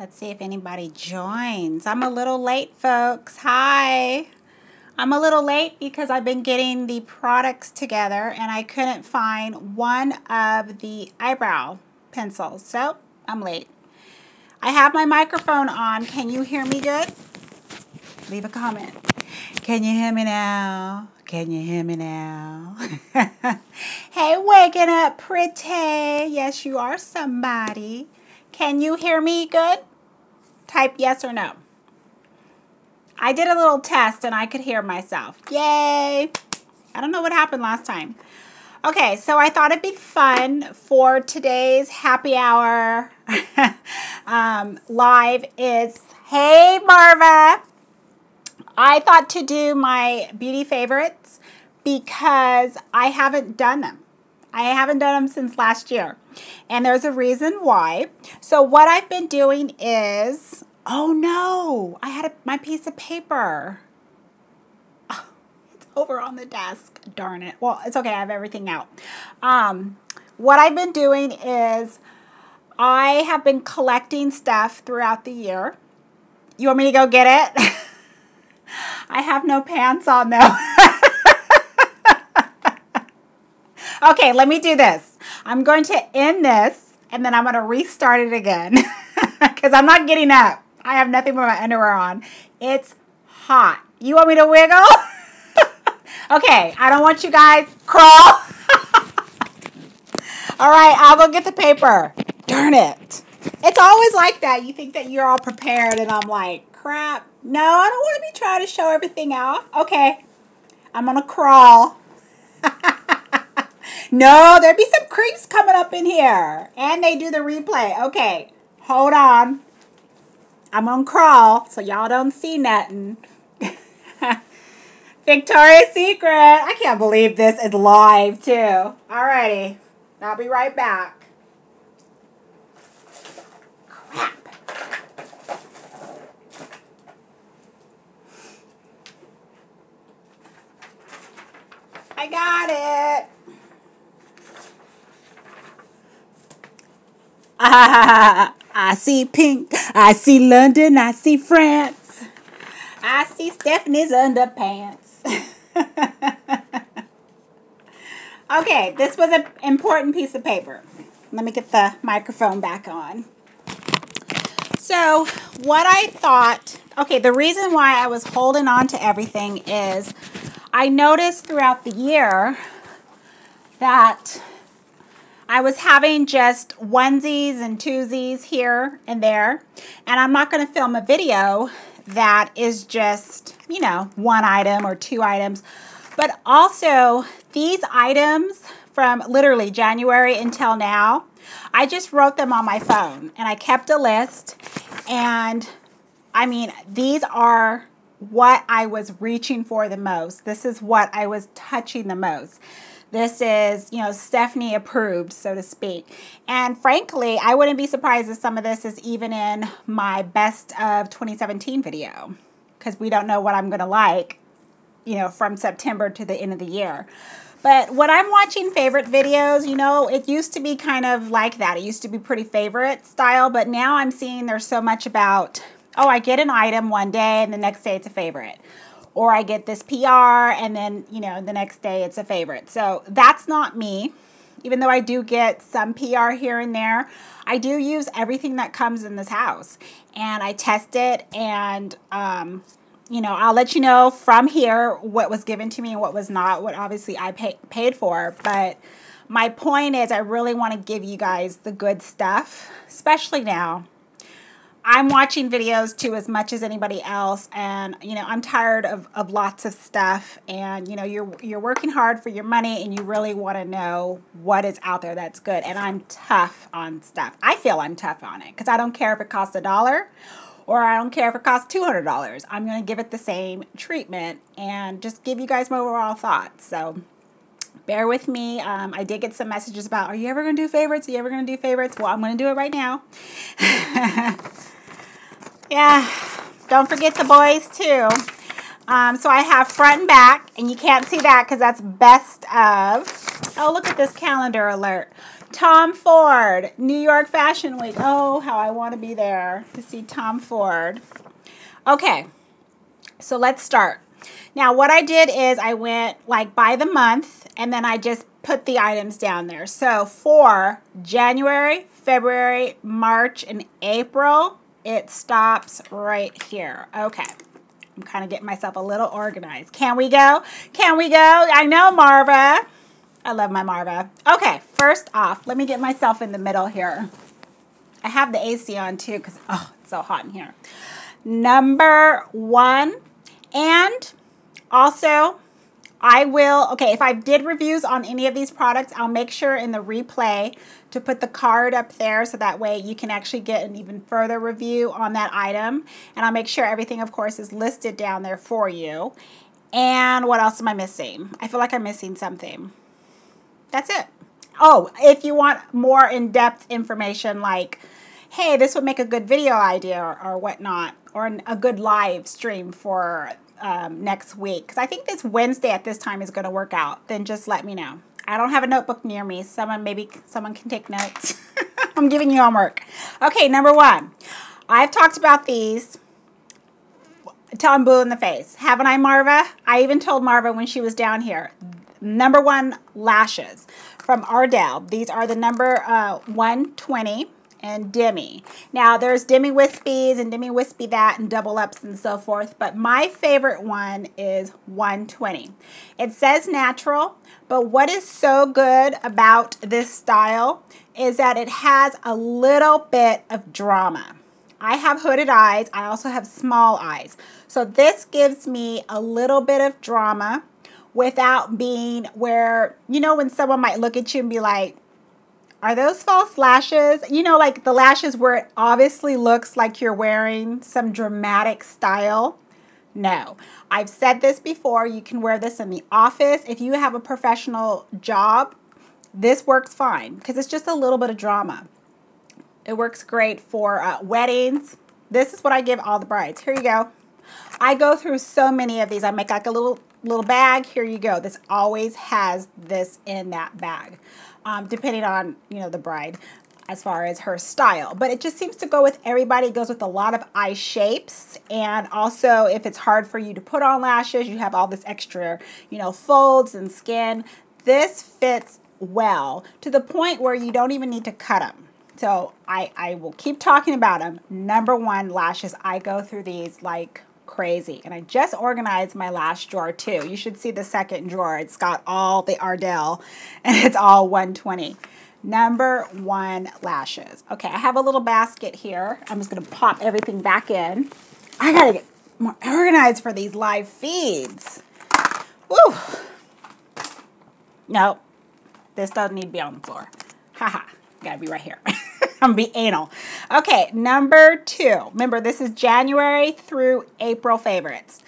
Let's see if anybody joins. I'm a little late, folks. Hi. I'm a little late because I've been getting the products together and I couldn't find one of the eyebrow pencils, so I'm late. I have my microphone on. Can you hear me good? Leave a comment. Can you hear me now? Can you hear me now? Hey, waking up pretty. Yes, you are somebody. Can you hear me good? Type yes or no. I did a little test and I could hear myself. Yay! I don't know what happened last time. Okay, so I thought it'd be fun for today's happy hour live is, hey Marva! I thought to do my beauty favorites because I haven't done them. I haven't done them since last year. And there's a reason why. So what I've been doing is, oh no, I had my piece of paper. Oh, it's over on the desk, darn it. Well, it's okay, I have everything out. What I've been doing is I have been collecting stuff throughout the year. You want me to go get it? I have no pants on though. Okay, let me do this. I'm going to end this and then I'm going to restart it again because I'm not getting up. I have nothing but my underwear on. It's hot. You want me to wiggle? Okay, I don't want you guys crawl. All right, I'll go get the paper. Darn it. It's always like that. You think that you're all prepared and I'm like, crap. No, I don't want to be trying to show everything out. Okay, I'm going to crawl. No, there'd be some creeps coming up in here. And they do the replay. Okay, hold on. I'm going to crawl so y'all don't see nothing. Victoria's Secret. I can't believe this is live too. Alrighty, I'll be right back. Crap. I got it. I see pink, I see London, I see France, I see Stephanie's underpants. Okay, this was an important piece of paper. Let me get the microphone back on. So, what I thought, okay, the reason why I was holding on to everything is I noticed throughout the year that I was having just onesies and twosies here and there, and I'm not going to film a video that is just, you know, one item or two items, but also these items from literally January until now, I just wrote them on my phone and I kept a list, and I mean, these are what I was reaching for the most. This is what I was touching the most. This is, you know, Stephanie approved, so to speak. And frankly, I wouldn't be surprised if some of this is even in my best of 2017 video, because we don't know what I'm going to like, you know, from September to the end of the year. But when I'm watching favorite videos, you know, it used to be kind of like that. It used to be pretty favorite style, but now I'm seeing there's so much about, oh, I get an item one day and the next day it's a favorite. Or I get this PR and then, you know, the next day it's a favorite. So that's not me. Even though I do get some PR here and there, I do use everything that comes in this house. And I test it and, you know, I'll let you know from here what was given to me and what was not, what obviously I paid for. But my point is I really want to give you guys the good stuff, especially now. I'm watching videos too as much as anybody else, and you know, I'm tired of lots of stuff, and you know, you're working hard for your money and you really want to know what is out there that's good. And I'm tough on stuff. I feel I'm tough on it because I don't care if it costs $1 or I don't care if it costs $200. I'm going to give it the same treatment and just give you guys my overall thoughts. So bear with me. I did get some messages about, are you ever going to do favorites? Are you ever going to do favorites? Well, I'm going to do it right now. Yeah, don't forget the boys too. So I have front and back, and you can't see that because that's best of. Oh, look at this calendar alert. Tom Ford, New York Fashion Week. Oh, how I want to be there to see Tom Ford. Okay, so let's start. Now, what I did is I went like by the month, and then I just put the items down there. So for January, February, March, and April, it stops right here. Okay. I'm kind of getting myself a little organized. Can we go? Can we go? I know, Marva. I love my Marva. Okay, first off, let me get myself in the middle here. I have the AC on too because, oh, it's so hot in here. Number one, and also I will, okay, if I did reviews on any of these products, I'll make sure in the replay to put the card up there so that way you can actually get an even further review on that item. And I'll make sure everything, of course, is listed down there for you. And what else am I missing? I feel like I'm missing something. That's it. Oh, if you want more in-depth information like, hey, this would make a good video idea or whatnot, or a good live stream for next week, because I think this Wednesday at this time is going to work out, then just let me know. I don't have a notebook near me. Maybe someone can take notes. I'm giving you homework. Okay, number one. I've talked about these till I'm blue in the face. Haven't I, Marva? I even told Marva when she was down here. Number one, lashes from Ardell. These are the number 120. And Demi. Now, there's Demi Wispies and Demi Wispy that and double ups and so forth, but my favorite one is 120. It says natural, but what is so good about this style is that it has a little bit of drama. I have hooded eyes. I also have small eyes. So this gives me a little bit of drama without being where, you know, when someone might look at you and be like, are those false lashes? You know, like the lashes where it obviously looks like you're wearing some dramatic style. No. I've said this before. You can wear this in the office. If you have a professional job, this works fine because it's just a little bit of drama. It works great for weddings. This is what I give all the brides. Here you go. I go through so many of these. I make like a little bag. Here you go. This always has this in that bag. Depending on, you know, the bride as far as her style. But it just seems to go with everybody. It goes with a lot of eye shapes. And also, if it's hard for you to put on lashes, you have all this extra, you know, folds and skin. This fits well to the point where you don't even need to cut them. So I will keep talking about them. Number one, lashes. I go through these like crazy. And I just organized my lash drawer too. You should see the second drawer. It's got all the Ardell and it's all 120. Number one, lashes. Okay, I have a little basket here. I'm just going to pop everything back in. I got to get more organized for these live feeds. Woo! Nope. This doesn't need to be on the floor. Haha. Got to be right here. I'm going to be anal. Okay, number two. Remember, this is January through April favorites.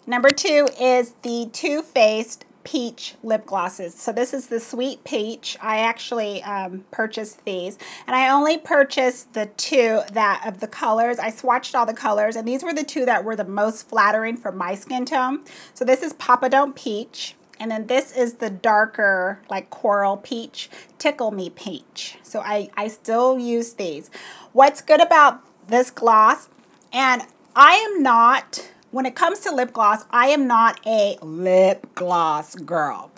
Number two is the Too Faced Peach lip glosses. So this is the Sweet Peach. I actually purchased these. And I only purchased the two that of the colors. I swatched all the colors. And these were the two that were the most flattering for my skin tone. So this is Papa Don't Peach. And then this is the darker, like coral peach, Tickle Me Peach. So I still use these. What's good about this gloss, and I am not, when it comes to lip gloss, I am not a lip gloss girl.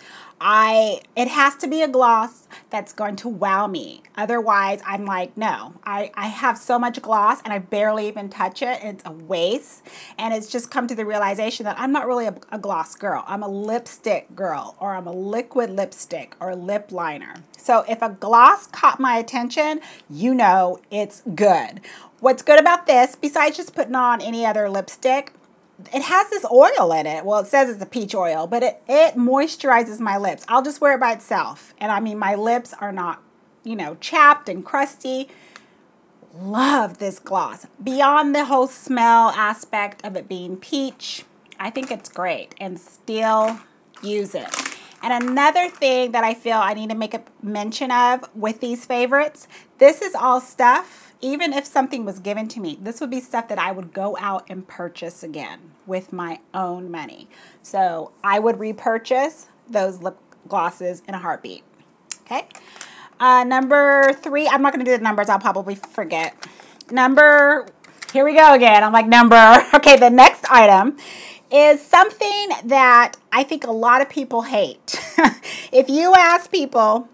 It has to be a gloss that's going to wow me. Otherwise, I'm like, no. I have so much gloss and I barely even touch it. And it's a waste. And it's just come to the realization that I'm not really a gloss girl. I'm a lipstick girl, or I'm a liquid lipstick or lip liner. So if a gloss caught my attention, you know it's good. What's good about this, besides just putting on any other lipstick, it has this oil in it. Well, it says it's a peach oil, but it moisturizes my lips. I'll just wear it by itself. And I mean, my lips are not, you know, chapped and crusty. Love this gloss. Beyond the whole smell aspect of it being peach, I think it's great and still use it. And another thing that I feel I need to make a mention of with these favorites, this is all stuff. even if something was given to me, this would be stuff that I would go out and purchase again with my own money. So I would repurchase those lip glosses in a heartbeat. Okay. Number 3, I'm not going to do the numbers. I'll probably forget. Here we go again. I'm like number. Okay, the next item is something that I think a lot of people hate. If you ask people,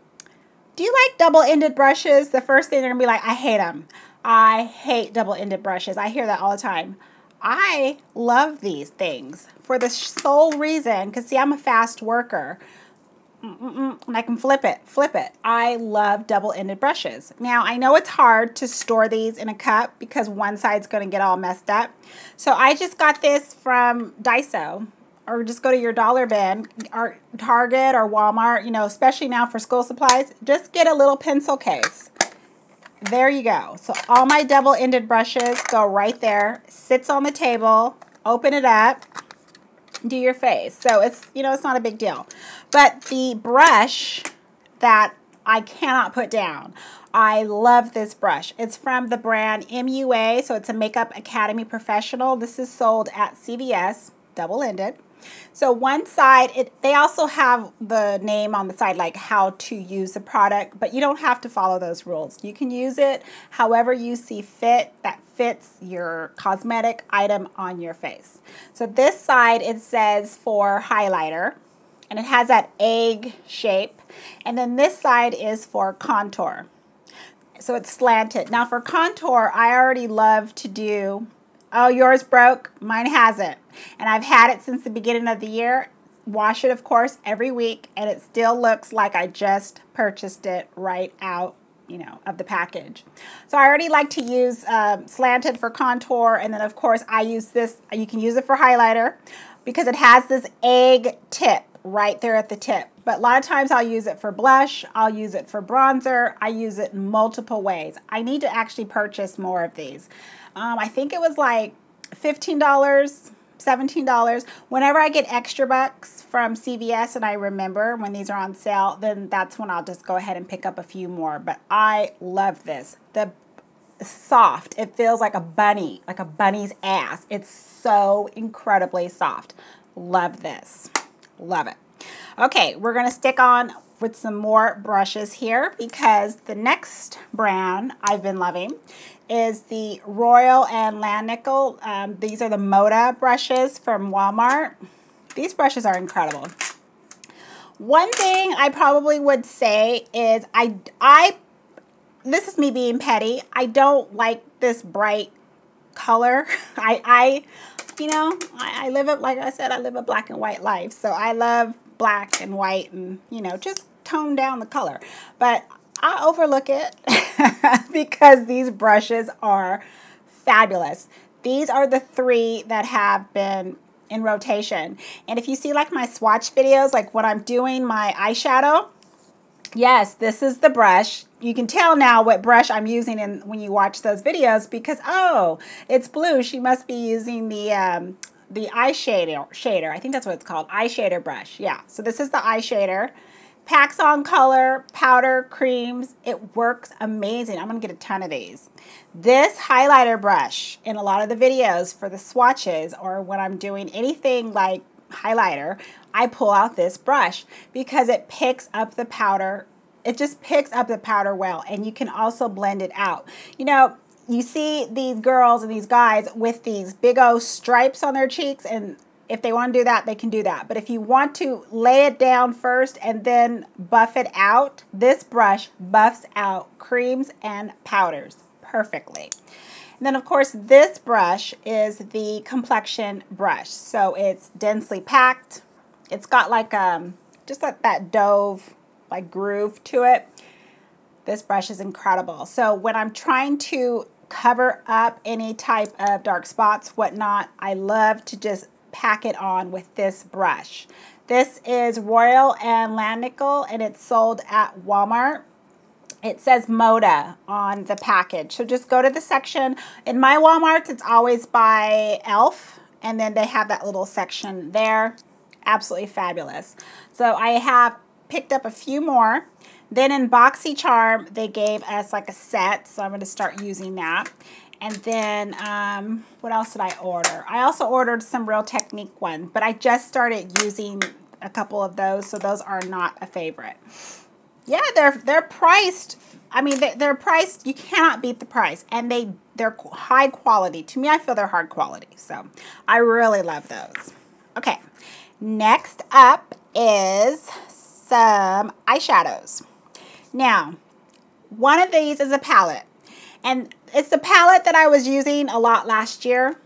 do you like double-ended brushes? The first thing they're going to be like, I hate them. I hate double-ended brushes. I hear that all the time. I love these things for the sole reason, because see, I'm a fast worker. And I can flip it. I love double-ended brushes. Now, I know it's hard to store these in a cup because one side's going to get all messed up. So I just got this from Daiso, or just go to your dollar bin, or Target or Walmart, you know, especially now for school supplies. Just get a little pencil case. There you go. So all my double-ended brushes go right there. Sits on the table. Open it up. Do your face. So it's, you know, it's not a big deal. But the brush that I cannot put down, I love this brush. It's from the brand MUA, so it's a Makeup Academy Professional. This is sold at CVS, double-ended. So one side, they also have the name on the side, like how to use the product, but you don't have to follow those rules. You can use it however you see fit that fits your cosmetic item on your face. So this side, it says for highlighter, and it has that egg shape. And then this side is for contour. So it's slanted. Now for contour, I already love to do, oh, yours broke, mine hasn't. And I've had it since the beginning of the year. Wash it, of course, every week, and it still looks like I just purchased it right out, you know, of the package. So I already like to use slanted for contour, and then of course I use this, you can use it for highlighter because it has this egg tip right there at the tip. But a lot of times I'll use it for blush, I'll use it for bronzer, I use it in multiple ways. I need to actually purchase more of these. I think it was like $15, $17. Whenever I get extra bucks from CVS and I remember when these are on sale, then that's when I'll just go ahead and pick up a few more. But I love this. The soft, it feels like a bunny, like a bunny's ass. It's so incredibly soft. Love this. Love it. Okay, we're going to stick on with some more brushes here because the next brand I've been loving is the Royal and Langnickel. These are the MODA brushes from Walmart. These brushes are incredible. One thing I probably would say is this is me being petty. I don't like this bright color. You know, I live it, like I said, I live a black and white life. So I love black and white and, you know, just tone down the color. But I overlook it because these brushes are fabulous. These are the 3 that have been in rotation. And if you see like my swatch videos, like when I'm doing my eyeshadow, yes, this is the brush. You can tell now what brush I'm using when you watch those videos because, oh, it's blue. She must be using the eyeshader. I think that's what it's called, eyeshader brush. Yeah, so this is the eyeshader. Packs on color, powder, creams. It works amazing. I'm going to get a ton of these. This highlighter brush in a lot of the videos for the swatches or when I'm doing anything like highlighter, I pull out this brush because it picks up the powder. It just picks up the powder well, and you can also blend it out. You know, you see these girls and these guys with these big old stripes on their cheeks, and if they want to do that, they can do that. But if you want to lay it down first and then buff it out, this brush buffs out creams and powders perfectly. And then, of course, this brush is the complexion brush. So it's densely packed. It's got like just like that dove like groove to it. This brush is incredible. So when I'm trying to cover up any type of dark spots, whatnot, I love to just pack it on with this brush. This is Royal and Langnickel, and it's sold at Walmart. It says MODA on the package. So just go to the section. In my Walmarts, it's always by e.l.f. And then they have that little section there. Absolutely fabulous. So I have picked up a few more. Then in BoxyCharm, they gave us like a set, so I'm going to start using that. And then, what else did I order? I also ordered some Real Technique ones, but I just started using a couple of those, so those are not a favorite. Yeah, they're priced. I mean, they're priced. You cannot beat the price, and they're high quality. To me, I feel they're hard quality, so I really love those. Okay, next up is some eyeshadows. Now, one of these is a palette, and it's the palette that I was using a lot last year,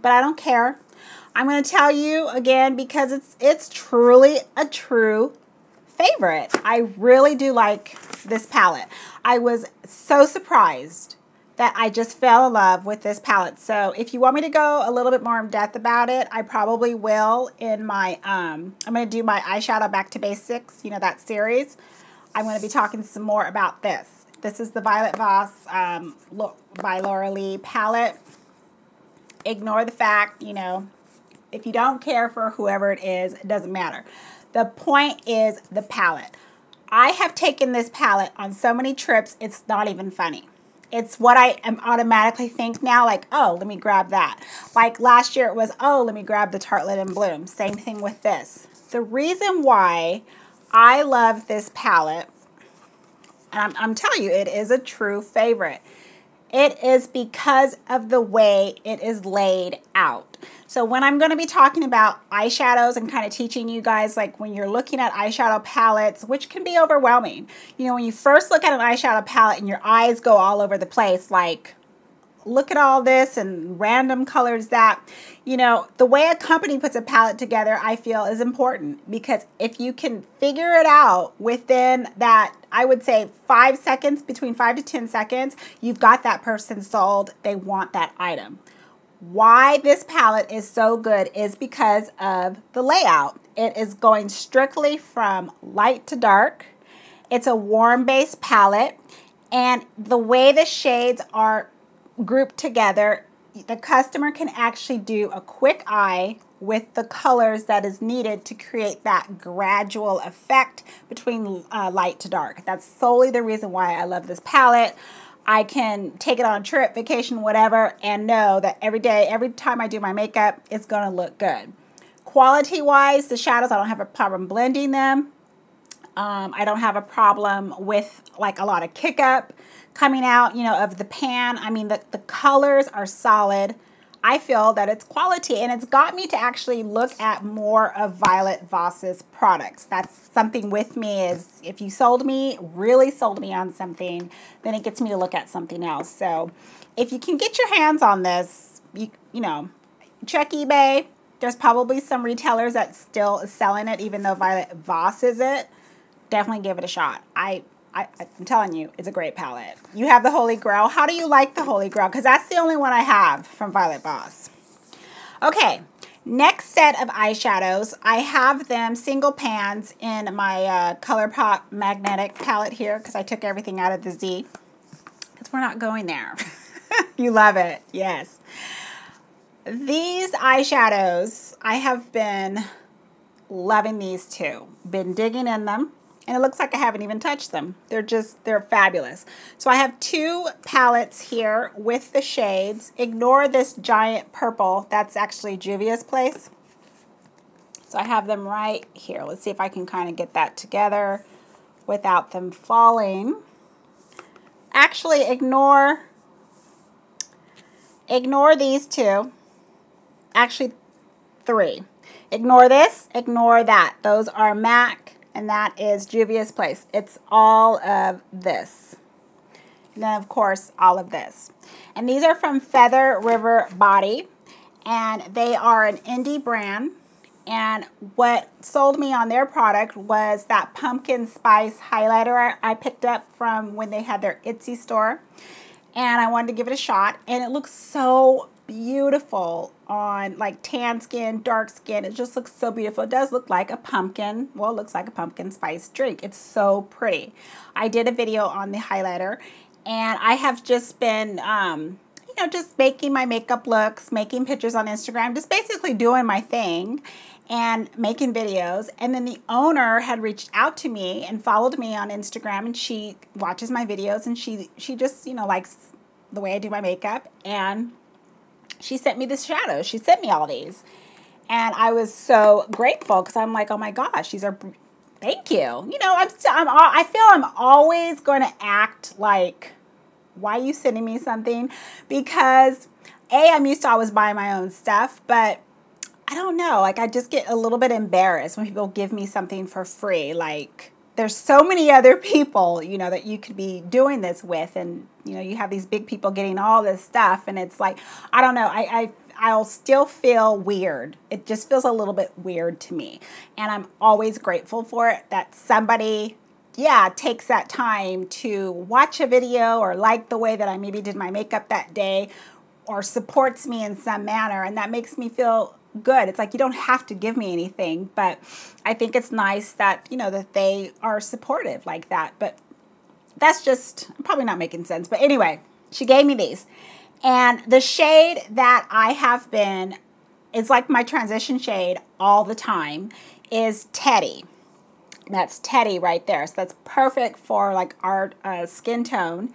but I don't care. I'm going to tell you again because it's truly a true favorite. I really do like this palette. I was so surprised that I just fell in love with this palette. So if you want me to go a little bit more in depth about it, I probably will in my, I'm going to do my eyeshadow back to basics, you know, that series. I'm going to be talking some more about this. This is the Violet Voss by Laura Lee palette. Ignore the fact, you know, if you don't care for whoever it is, it doesn't matter. The point is the palette. I have taken this palette on so many trips, it's not even funny. It's what I am automatically think now, like, oh, let me grab that. Like last year it was, oh, let me grab the Tartelette in Bloom. Same thing with this. The reason why I love this palette, and I'm telling you, it is a true favorite. It is because of the way it is laid out. So when I'm going to be talking about eyeshadows and kind of teaching you guys, like when you're looking at eyeshadow palettes, which can be overwhelming. You know, when you first look at an eyeshadow palette and your eyes go all over the place, like, look at all this and random colors that, you know, the way a company puts a palette together, I feel is important, because if you can figure it out within that, I would say 5 seconds, between 5 to 10 seconds, you've got that person sold. They want that item. Why this palette is so good is because of the layout. It is going strictly from light to dark. It's a warm base palette, and the way the shades are grouped together, the customer can actually do a quick eye with the colors that is needed to create that gradual effect between light to dark. That's solely the reason why I love this palette. I can take it on a trip, vacation, whatever, and know that every day, every time I do my makeup, it's going to look good. Quality-wise, the shadows, I don't have a problem blending them. I don't have a problem with like a lot of kick up coming out, you know, of the pan. I mean, the colors are solid. I feel that it's quality, and it's got me to actually look at more of Violet Voss's products. That's something with me, is if you really sold me on something, then it gets me to look at something else. So if you can get your hands on this, you know, check eBay. There's probably some retailers that still is selling it, even though Violet Voss is it. Definitely give it a shot. I'm telling you, it's a great palette. You have the Holy Grail. How do you like the Holy Grail? Because that's the only one I have from Violet Voss. Okay, next set of eyeshadows. I have them single pans in my ColourPop magnetic palette here, because I took everything out of the Z. Because we're not going there. You love it. Yes. These eyeshadows, I have been loving these too. Been digging in them. And it looks like I haven't even touched them. They're fabulous. So I have 2 palettes here with the shades. Ignore this giant purple. That's actually Juvia's Place. So I have them right here. Let's see if I can kind of get that together without them falling. Actually, ignore these 2. Actually, 3. Ignore this, ignore that. Those are MAC. And that is Juvia's Place. It's all of this. And then, of course, all of this. And these are from Feather River Body. And they are an indie brand. And what sold me on their product was that pumpkin spice highlighter I picked up from when they had their Etsy store. And I wanted to give it a shot. And it looks so beautiful on like tan skin, dark skin. It just looks so beautiful. It does look like a pumpkin. Well, it looks like a pumpkin spice drink. It's so pretty. I did a video on the highlighter, and I have just been, you know, just making my makeup looks, making pictures on Instagram, just basically doing my thing. and making videos. And then the owner had reached out to me and followed me on Instagram, and she watches my videos, and she just, you know, likes the way I do my makeup. And she sent me this shadow. She sent me all these. And I was so grateful because I'm like, oh my gosh, these are, thank you. You know, I feel I'm always going to act like, why are you sending me something? Because I'm used to always buying my own stuff, but I don't know, like I just get a little bit embarrassed when people give me something for free. Like there's so many other people, you know, that you could be doing this with, and you know, you have these big people getting all this stuff, and it's like, I don't know, I'll still feel weird. It just feels a little bit weird to me, and I'm always grateful for it that somebody, yeah, takes that time to watch a video or like the way that I maybe did my makeup that day, or supports me in some manner, and that makes me feel good. It's like you don't have to give me anything, but I think it's nice that, you know, that they are supportive like that. But that's just probably not making sense. But anyway, she gave me these, and the shade that I have been, it's like my transition shade all the time, is Teddy. That's Teddy right there. So that's perfect for like our skin tone.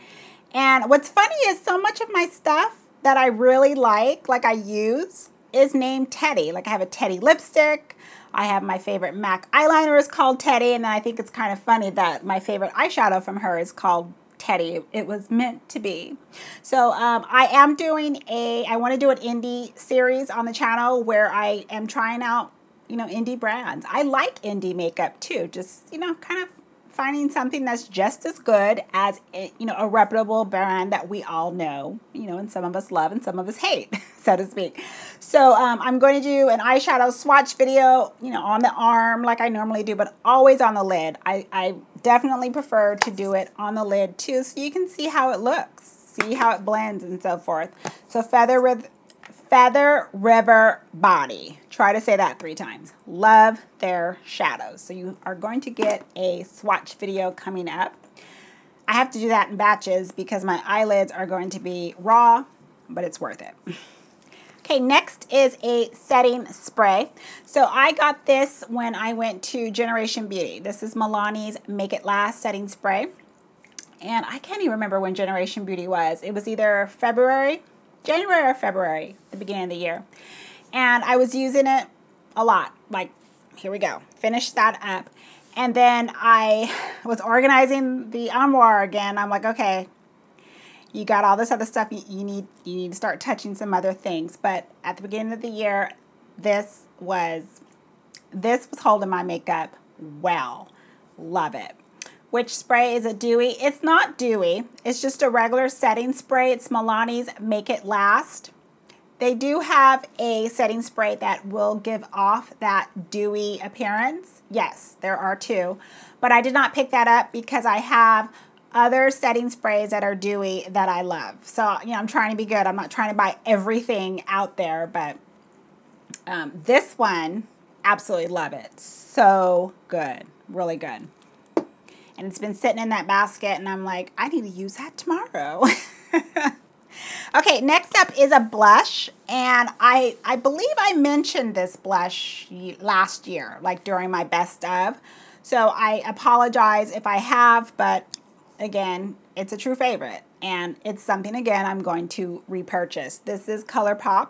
And what's funny is so much of my stuff that I really like I use, is named Teddy. Like I have a Teddy lipstick. I have my favorite MAC eyeliner is called Teddy. And then I think it's kind of funny that my favorite eyeshadow from her is called Teddy. It was meant to be. So I am doing I want to do an indie series on the channel where I am trying out, you know, indie brands. I like indie makeup too. Just, you know, kind of finding something that's just as good as, you know, a reputable brand that we all know, you know, and some of us love and some of us hate, so to speak. So I'm going to do an eyeshadow swatch video, you know, on the arm like I normally do, but always on the lid. I definitely prefer to do it on the lid too, so you can see how it looks, see how it blends and so forth. So Feather River Body. Try to say that 3 times. Love their shadows. So you are going to get a swatch video coming up. I have to do that in batches because my eyelids are going to be raw, but it's worth it. Okay, next is a setting spray. So I got this when I went to Generation Beauty. This is Milani's Make It Last setting spray. And I can't even remember when Generation Beauty was. It was either January or February, the beginning of the year. And I was using it a lot. Like, here we go. Finished that up. And then I was organizing the armoire again. I'm like, okay, you got all this other stuff. You need to start touching some other things. But at the beginning of the year, this was holding my makeup well. Love it. Which spray is it dewy? It's not dewy. It's just a regular setting spray. It's Milani's Make It Last. They do have a setting spray that will give off that dewy appearance. Yes, there are 2. But I did not pick that up because I have other setting sprays that are dewy that I love. So, you know, I'm trying to be good. I'm not trying to buy everything out there, but this one, absolutely love it. So good. Really good. And it's been sitting in that basket, and I'm like, I need to use that tomorrow. Okay, next up is a blush, and I believe I mentioned this blush last year, like during my best of. So I apologize if I have, but again, it's a true favorite, and it's something, again, I'm going to repurchase. This is ColourPop,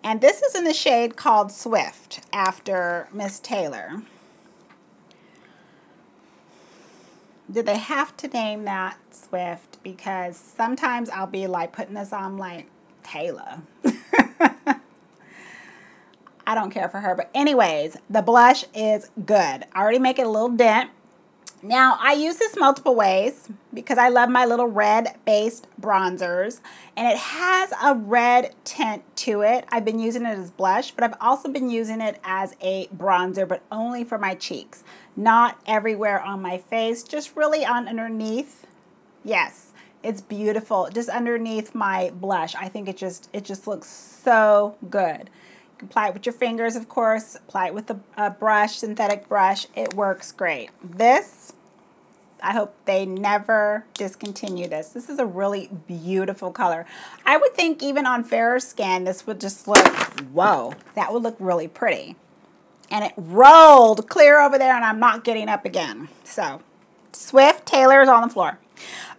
and this is in the shade called Swift after Miss Taylor. Did they have to name that Swift? Because sometimes I'll be like putting this on like Taylor. I don't care for her. But anyways, the blush is good. I already make it a little dent. Now, I use this multiple ways because I love my little red-based bronzers. And it has a red tint to it. I've been using it as blush, but I've also been using it as a bronzer, but only for my cheeks. Not everywhere on my face, just really on underneath. Yes, it's beautiful. Just underneath my blush. I think it just looks so good. You can apply it with your fingers, of course. Apply it with a brush, synthetic brush. It works great. This, I hope they never discontinue this. This is a really beautiful color. I would think even on fairer skin, this would just look, whoa, that would look really pretty. and it rolled clear over there, and I'm not getting up again. So, Swift Taylor's on the floor.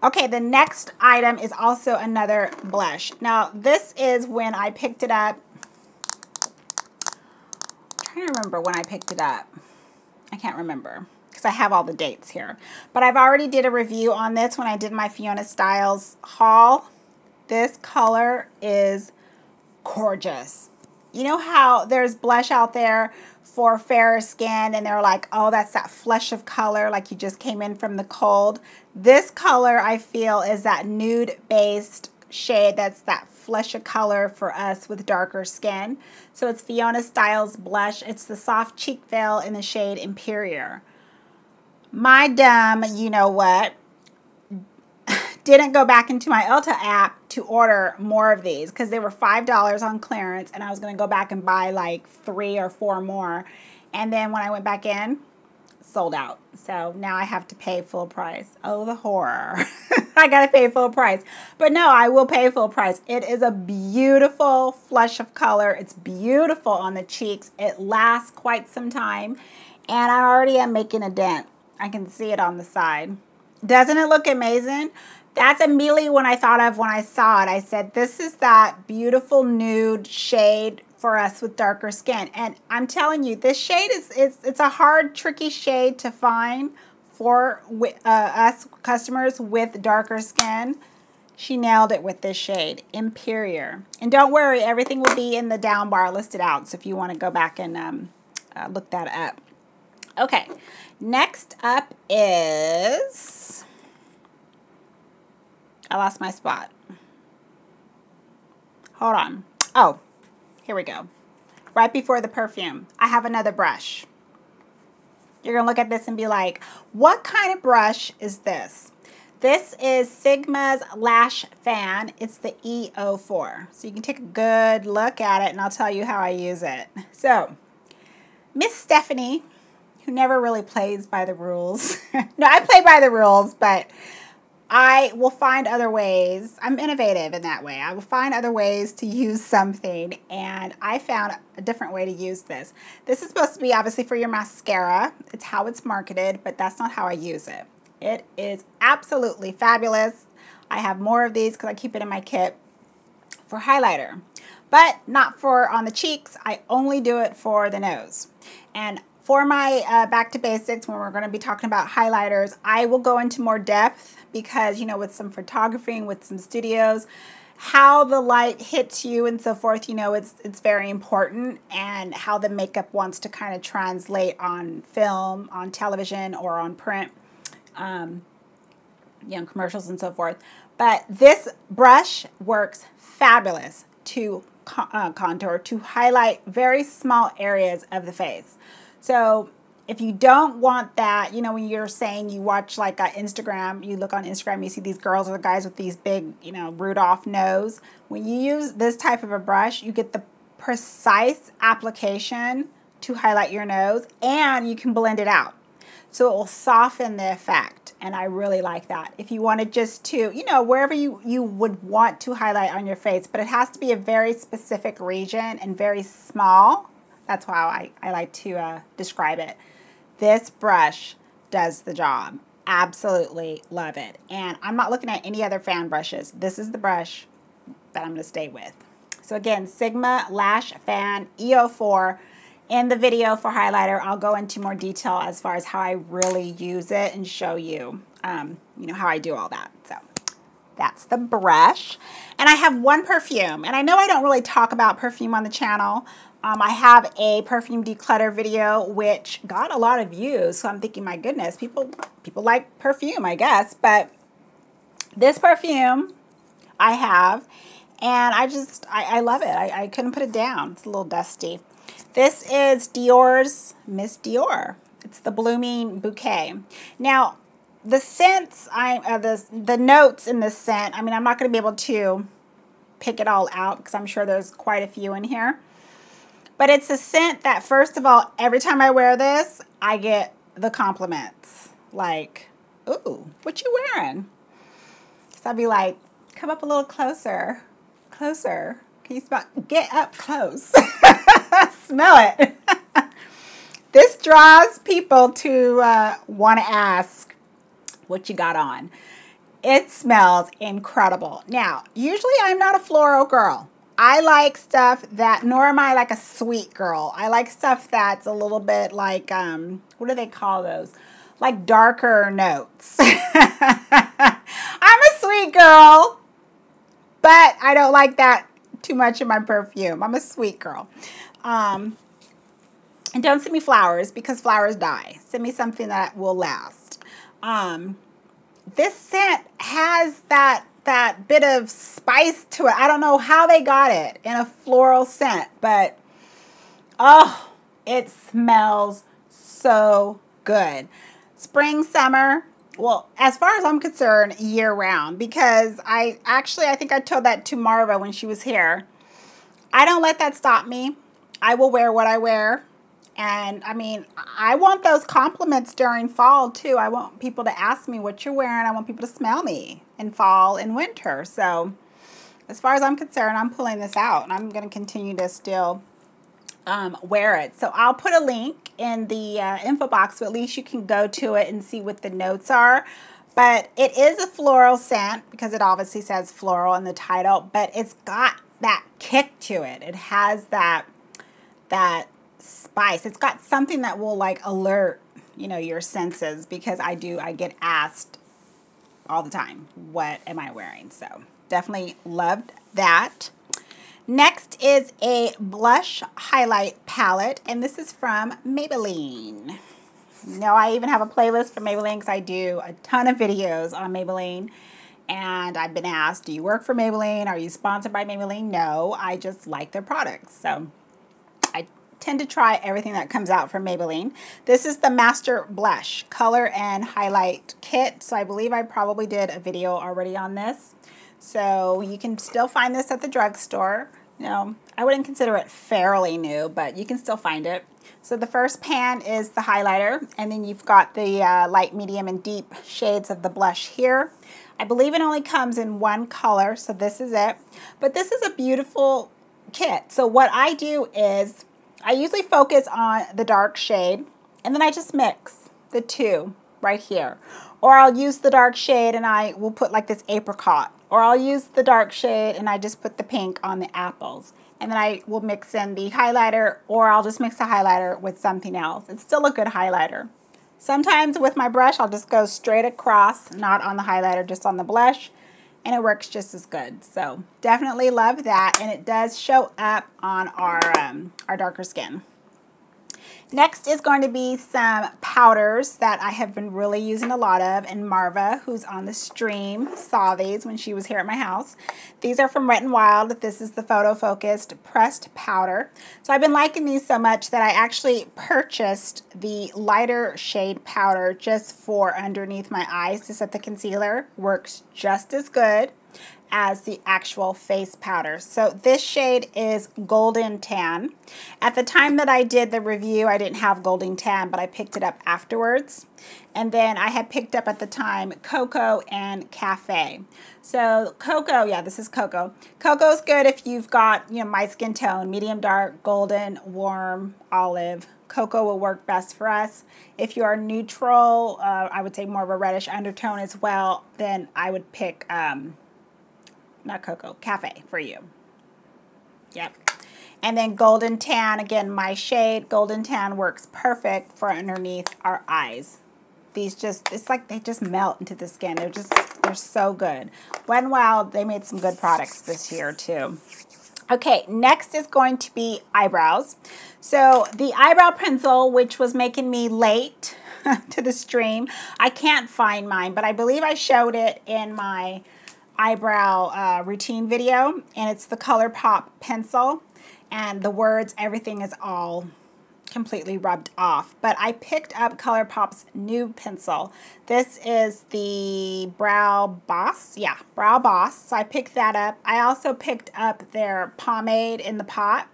Okay, the next item is also another blush. Now, this is when I picked it up. I'm trying to remember when I picked it up. I can't remember because I have all the dates here. But I've already did a review on this when I did my Fiona Stiles haul. This color is gorgeous. You know how there's blush out there for fairer skin and they're like, oh, that's that flush of color, like you just came in from the cold. This color, I feel, is that nude-based shade that's that flush of color for us with darker skin. So it's Fiona Stiles blush. It's the soft cheek veil in the shade Imperial. My dumb, you know what, didn't go back into my Ulta app to order more of these because they were $5 on clearance, and I was going to go back and buy like 3 or 4 more. And then when I went back in, sold out. So now I have to pay full price. Oh, the horror. I got to pay full price. But no, I will pay full price. It is a beautiful flush of color. It's beautiful on the cheeks. It lasts quite some time. And I already am making a dent. I can see it on the side. Doesn't it look amazing? That's immediately what I thought of when I saw it. I said, this is that beautiful nude shade for us with darker skin. And I'm telling you, this shade it's a hard, tricky shade to find for us customers with darker skin. She nailed it with this shade, Imperial. And don't worry, everything will be in the down bar listed out. So if you want to go back and look that up. Okay, next up is... I lost my spot. Hold on. Oh, here we go. Right before the perfume, I have another brush. You're going to look at this and be like, what kind of brush is this? This is Sigma's Lash Fan. It's the E04. So you can take a good look at it and I'll tell you how I use it. So, Miss Stephanie, who never really plays by the rules. No, I play by the rules, but I will find other ways. I'm innovative in that way. I will find other ways to use something, and I found a different way to use this. This is supposed to be obviously for your mascara. It's how it's marketed, but that's not how I use it. It is absolutely fabulous. I have more of these because I keep it in my kit for highlighter, but not for on the cheeks. I only do it for the nose. And for my back to basics, when we're going to be talking about highlighters, I will go into more depth because, you know, with some photography and with some studios, how the light hits you and so forth, you know, it's very important, and how the makeup wants to kind of translate on film, on television, or on print, you know, commercials and so forth. But this brush works fabulous to contour, to highlight very small areas of the face. So if you don't want that, you know, when you're saying you watch like Instagram, you look on Instagram, you see these girls or the guys with these big, you know, Rudolph nose. When you use this type of a brush, you get the precise application to highlight your nose, and you can blend it out. So it will soften the effect, and I really like that. If you wanted just to, you know, wherever you would want to highlight on your face, but it has to be a very specific region and very small. That's how I like to describe it. This brush does the job. Absolutely love it. And I'm not looking at any other fan brushes. This is the brush that I'm going to stay with. So again, Sigma Lash Fan E04. In the video for highlighter, I'll go into more detail as far as how I really use it and show you, you know, how I do all that. So that's the brush. And I have one perfume. And I know I don't really talk about perfume on the channel. I have a perfume declutter video which got a lot of views, so I'm thinking, my goodness, people like perfume, I guess. But this perfume I have, and I love it. I couldn't put it down. It's a little dusty. This is Dior's Miss Dior. It's the Blooming Bouquet. Now, the scents, the notes in this scent, I mean, I'm not going to be able to pick it all out because I'm sure there's quite a few in here. But it's a scent that, first of all, every time I wear this, I get the compliments. Like, ooh, what you wearing? So I'll be like, come up a little closer. Closer. Can you smell? Get up close. Smell it. This draws people to want to ask what you got on. It smells incredible. Now, usually I'm not a floral girl. I like stuff that, nor am I like a sweet girl. I like stuff that's a little bit like, what do they call those? Like darker notes. I'm a sweet girl, but I don't like that too much in my perfume. I'm a sweet girl. And don't send me flowers because flowers die. Send me something that will last. This scent has that bit of spice to it. I don't know how they got it in a floral scent, but oh, it smells so good. Spring, summer, well, as far as I'm concerned, year round, because I think I told that to Marva when she was here. I don't let that stop me. I will wear what I wear. And I mean, I want those compliments during fall too. I want people to ask me what you're wearing. I want people to smell me in fall and winter. So as far as I'm concerned, I'm pulling this out and I'm going to continue to still wear it. So I'll put a link in the info box, so at least you can go to it and see what the notes are. But it is a floral scent because it obviously says floral in the title, but it's got that kick to it. It has that spice. It's got something that will like alert, you know, your senses, because I get asked all the time, what am I wearing? So definitely loved that. Next is a blush highlight palette, and this is from Maybelline. Now I even have a playlist for Maybelline because I do a ton of videos on Maybelline, and I've been asked, do you work for Maybelline? Are you sponsored by Maybelline? No, I just like their products. So I tend to try everything that comes out from Maybelline. This is the Master Blush Color and Highlight Kit. So I believe I probably did a video already on this. So you can still find this at the drugstore. You know, I wouldn't consider it fairly new, but you can still find it. So the first pan is the highlighter, and then you've got the light, medium, and deep shades of the blush here. I believe it only comes in one color, so this is it. But this is a beautiful kit. So what I do is I usually focus on the dark shade, and then I just mix the two right here. Or I'll use the dark shade and I will put like this apricot. Or I'll use the dark shade and I just put the pink on the apples. And then I will mix in the highlighter, or I'll just mix the highlighter with something else. It's still a good highlighter. Sometimes with my brush, I'll just go straight across, not on the highlighter, just on the blush, and it works just as good. So definitely love that, and it does show up on our darker skin. Next is going to be some powders that I have been really using a lot of, and Marva, who's on the stream, saw these when she was here at my house. These are from Wet n Wild. This is the Photo Focused Pressed Powder. So I've been liking these so much that I actually purchased the lighter shade powder just for underneath my eyes to set the concealer. Works just as good as the actual face powder. So this shade is Golden Tan. At the time that I did the review, I didn't have Golden Tan, but I picked it up afterwards. And then I had picked up at the time Cocoa and Cafe. So Cocoa, yeah, this is Cocoa. Cocoa's good if you've got, you know, my skin tone, medium dark, golden, warm, olive. Cocoa will work best for us. If you are neutral, I would say more of a reddish undertone as well, then I would pick not Cocoa, Cafe for you. Yep. And then Golden Tan, again, my shade. Golden Tan works perfect for underneath our eyes. These just, it's like they just melt into the skin. They're so good. Wet n Wild, they made some good products this year too. Okay, next is going to be eyebrows. So the eyebrow pencil, which was making me late to the stream, I can't find mine, but I believe I showed it in my eyebrow routine video, and it's the ColourPop pencil, and the words, everything is all completely rubbed off. But I picked up ColourPop's new pencil. This is the Brow Boss. Yeah, Brow Boss. So I picked that up. I also picked up their pomade in the pot,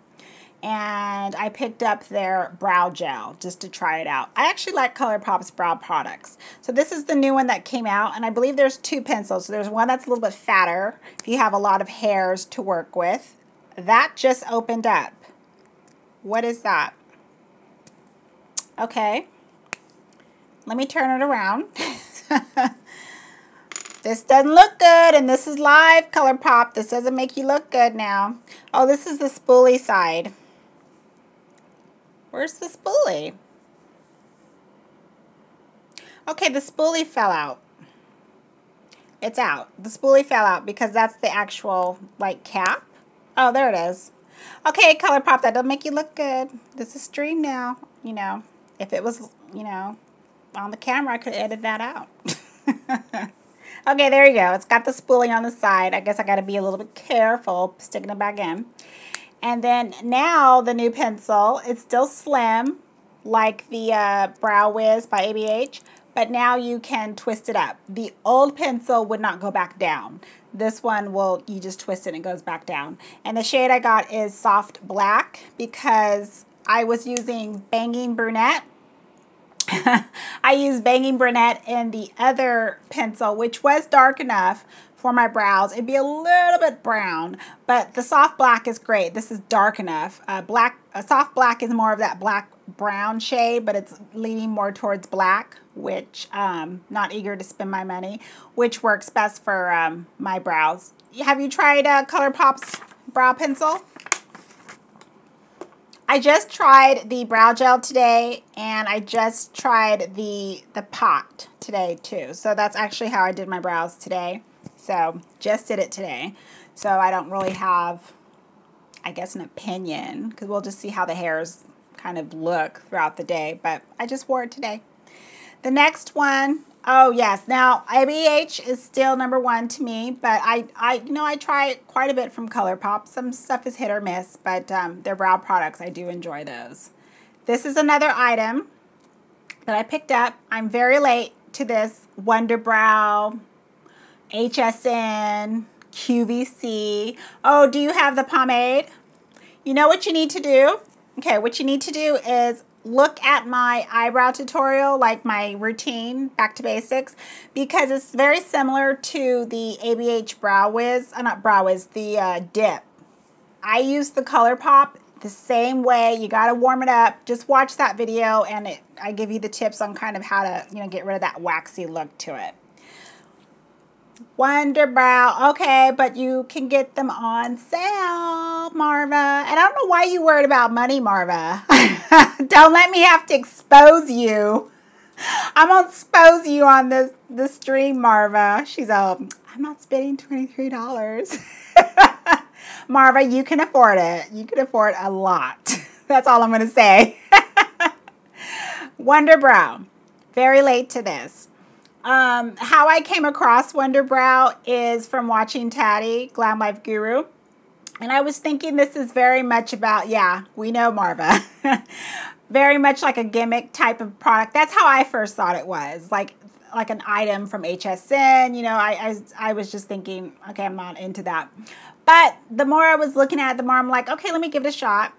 and I picked up their brow gel just to try it out. I actually like ColourPop's brow products. So this is the new one that came out, and I believe there's two pencils. So there's one that's a little bit fatter if you have a lot of hairs to work with. That just opened up. What is that? Okay. Let me turn it around. This doesn't look good, and this is live ColourPop. This doesn't make you look good now. Oh, this is the spoolie side. Where's the spoolie? Okay, the spoolie fell out. It's out. The spoolie fell out because that's the actual, like, cap. Oh, there it is. Okay, ColourPop, that doesn't make you look good. This is stream now. You know, if it was, you know, on the camera, I could edit that out. Okay, there you go. It's got the spoolie on the side. I guess I got to be a little bit careful sticking it back in. And then now the new pencil, it's still slim, like the Brow Wiz by ABH, but now you can twist it up. The old pencil would not go back down. This one will, you just twist it and it goes back down. And the shade I got is Soft Black because I was using Banging Brunette. I used Banging Brunette in the other pencil, which was dark enough for my brows. It'd be a little bit brown, but the Soft Black is great. This is dark enough. Soft Black is more of that black brown shade, but it's leaning more towards black, which not eager to spend my money, which works best for my brows. Have you tried ColourPop's brow pencil? I just tried the brow gel today, and I just tried the pot today too. So that's actually how I did my brows today. So just did it today. So I don't really have, I guess, an opinion because we'll just see how the hairs kind of look throughout the day. But I just wore it today. The next one, oh yes, now ABH is still #1 to me, but I try quite a bit from ColourPop. Some stuff is hit or miss, but their brow products, I do enjoy those. This is another item that I picked up. I'm very late to this Wonder Brow, HSN, QVC. Oh, do you have the pomade? You know what you need to do? Okay, what you need to do is look at my eyebrow tutorial, like my routine, back to basics, because it's very similar to the ABH Brow Wiz, not Brow Wiz, the dip. I use the ColourPop the same way. You got to warm it up. Just watch that video, and I give you the tips on kind of how to, you know, get rid of that waxy look to it. Wonder Brow, okay, but you can get them on sale, Marva. And I don't know why you worried about money, Marva. Don't let me have to expose you. I'm gonna expose you on the stream, Marva. She's all, I'm not spending $23. Marva, you can afford it. You can afford a lot. That's all I'm gonna say. Wonder Brow, very late to this. How I came across Wonder Brow is from watching Taddy, Glam Life Guru. And I was thinking this is very much about, yeah, we know Marva. Very much like a gimmick type of product. That's how I first thought it was. Like an item from HSN. You know, I was just thinking, okay, I'm not into that. But the more I was looking at it, the more I'm like, okay, let me give it a shot.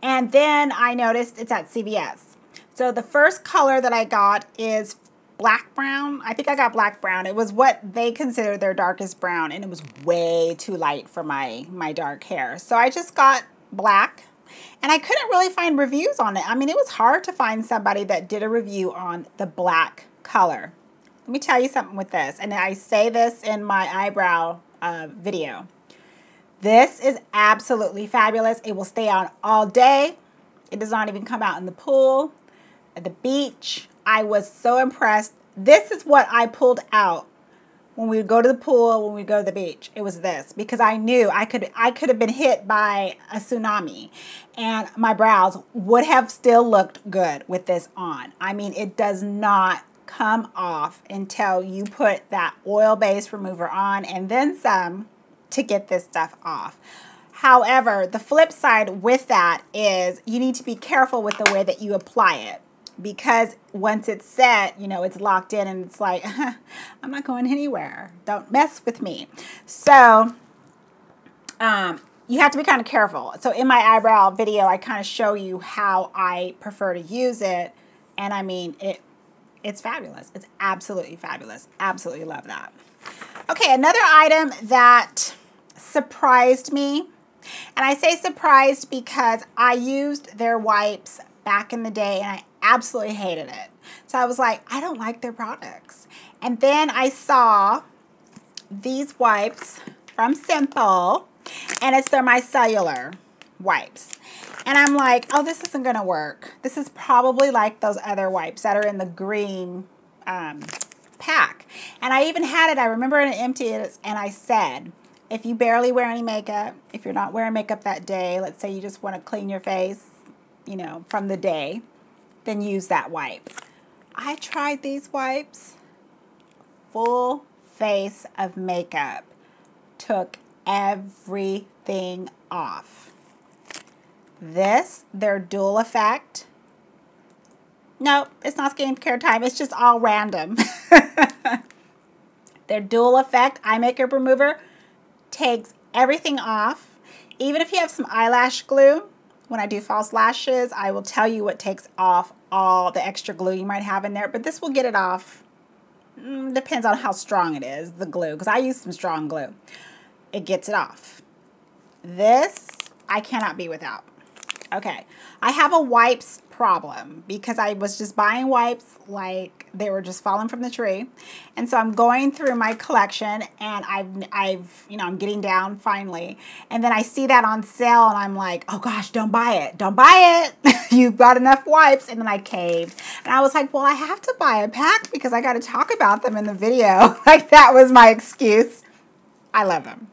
And then I noticed it's at CVS. So the first color that I got is black brown. I think I got black brown. It was what they consider their darkest brown, and it was way too light for my dark hair. So I just got black, and I couldn't really find reviews on it. I mean, it was hard to find somebody that did a review on the black color. Let me tell you something with this, and I say this in my eyebrow video. This is absolutely fabulous. It will stay on all day. It does not even come out in the pool, at the beach. I was so impressed. This is what I pulled out when we would go to the pool, when we go to the beach. It was this, because I knew I could have been hit by a tsunami, and my brows would have still looked good with this on. I mean, it does not come off until you put that oil-based remover on, and then some to get this stuff off. However, the flip side with that is you need to be careful with the way that you apply it. Because once it's set, you know, it's locked in, and it's like, I'm not going anywhere. Don't mess with me. So you have to be kind of careful. So in my eyebrow video, I kind of show you how I prefer to use it. And I mean, it's fabulous. It's absolutely fabulous. Absolutely love that. Okay, another item that surprised me. And I say surprised because I used their wipes back in the day, and I absolutely hated it. So I was like, I don't like their products. And then I saw these wipes from Simple, and it's their micellar wipes. And I'm like, oh, this isn't going to work. This is probably like those other wipes that are in the green pack. And I even had it, I remember it empty, and I said, if you barely wear any makeup, if you're not wearing makeup that day, let's say you just want to clean your face, you know, from the day, then use that wipe. I tried these wipes, full face of makeup, took everything off. This, their dual effect. Nope, it's not skincare time. It's just all random. Their dual effect eye makeup remover takes everything off. Even if you have some eyelash glue, when I do false lashes, I will tell you what takes off all the extra glue you might have in there. But this will get it off. Depends on how strong it is, the glue, because I use some strong glue. It gets it off. This, I cannot be without. Okay, I have a wipes problem because I was just buying wipes like they were just falling from the tree. And so I'm going through my collection, and I'm getting down finally. And then I see that on sale, and I'm like, oh gosh, don't buy it. Don't buy it. You've got enough wipes. And then I caved. And I was like, well, I have to buy a pack because I got to talk about them in the video. Like, that was my excuse. I love them.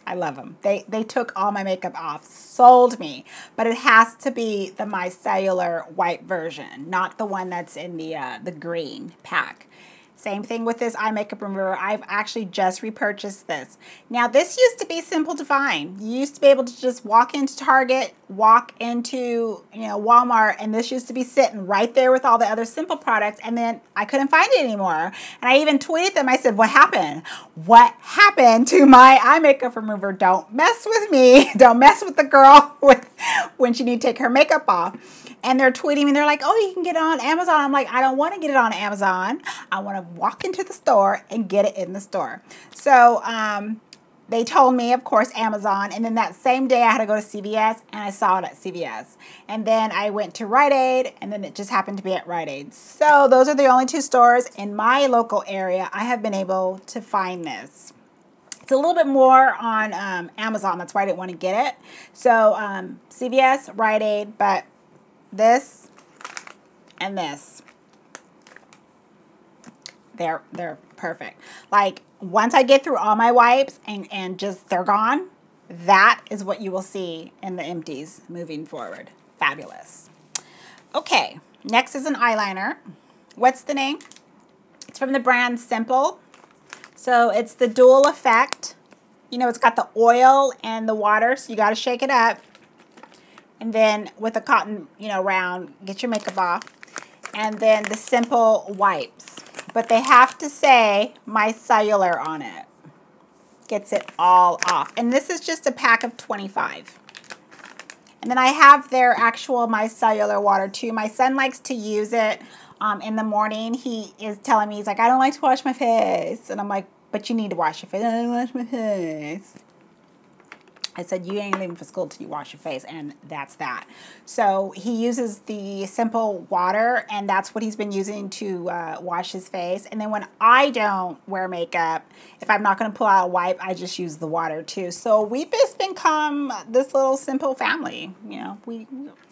I love them. They took all my makeup off, sold me, but it has to be the micellar white version, not the one that's in the green pack. Same thing with this eye makeup remover. I've actually just repurchased this. Now, this used to be simple to find. You used to be able to just walk into Target, walk into, you know, Walmart, and this used to be sitting right there with all the other Simple products, and then I couldn't find it anymore. And I even tweeted them. I said, what happened? What happened to my eye makeup remover? Don't mess with me. Don't mess with the girl when she needs to take her makeup off. And they're tweeting me. They're like, oh, you can get it on Amazon. I'm like, I don't want to get it on Amazon. I want to walk into the store and get it in the store. So they told me, of course, Amazon. And then that same day I had to go to CVS, and I saw it at CVS. And then I went to Rite Aid, and then it just happened to be at Rite Aid. So those are the only two stores in my local area I have been able to find this. It's a little bit more on Amazon. That's why I didn't want to get it. So CVS, Rite Aid, but this and this, they're perfect. Like, once I get through all my wipes and just they're gone, that is what you will see in the empties moving forward. Fabulous. Okay, next is an eyeliner. What's the name? It's from the brand Simple. So it's the dual effect. You know, it's got the oil and the water, so you got to shake it up. And then with a cotton, you know, round, get your makeup off. And then the Simple wipes. But they have to say micellar on it. Gets it all off. And this is just a pack of 25. And then I have their actual micellar water too. My son likes to use it in the morning. He is telling me, he's like, I don't like to wash my face. And I'm like, but you need to wash your face. I don't wash my face. I said, you ain't leaving for school till you wash your face, and that's that. So he uses the Simple water, and that's what he's been using to wash his face. And then when I don't wear makeup, if I'm not going to pull out a wipe, I just use the water too. So we've just become this little Simple family. You know,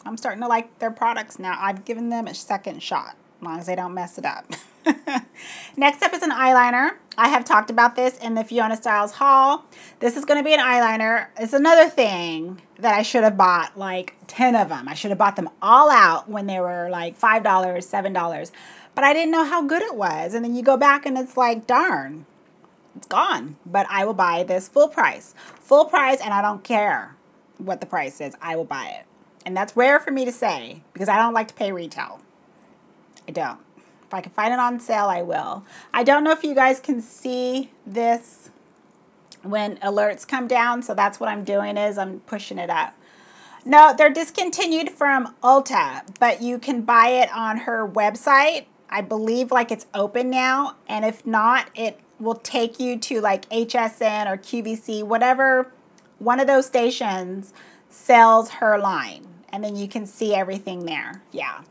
I'm starting to like their products now. I've given them a second shot, as long as they don't mess it up. Next up is an eyeliner. I have talked about this in the Fiona Stiles haul. This is going to be an eyeliner. It's another thing that I should have bought like 10 of them. I should have bought them all out when they were like $5, $7. But I didn't know how good it was. And then you go back and it's like, darn, it's gone. But I will buy this full price. Full price, and I don't care what the price is. I will buy it. And that's rare for me to say because I don't like to pay retail. I don't. If I can find it on sale, I will. I don't know if you guys can see this when alerts come down, so that's what I'm doing is I'm pushing it up. No, they're discontinued from Ulta, but you can buy it on her website. I believe like it's open now, and if not, it will take you to like HSN or QVC, whatever one of those stations sells her line, and then you can see everything there. Yeah.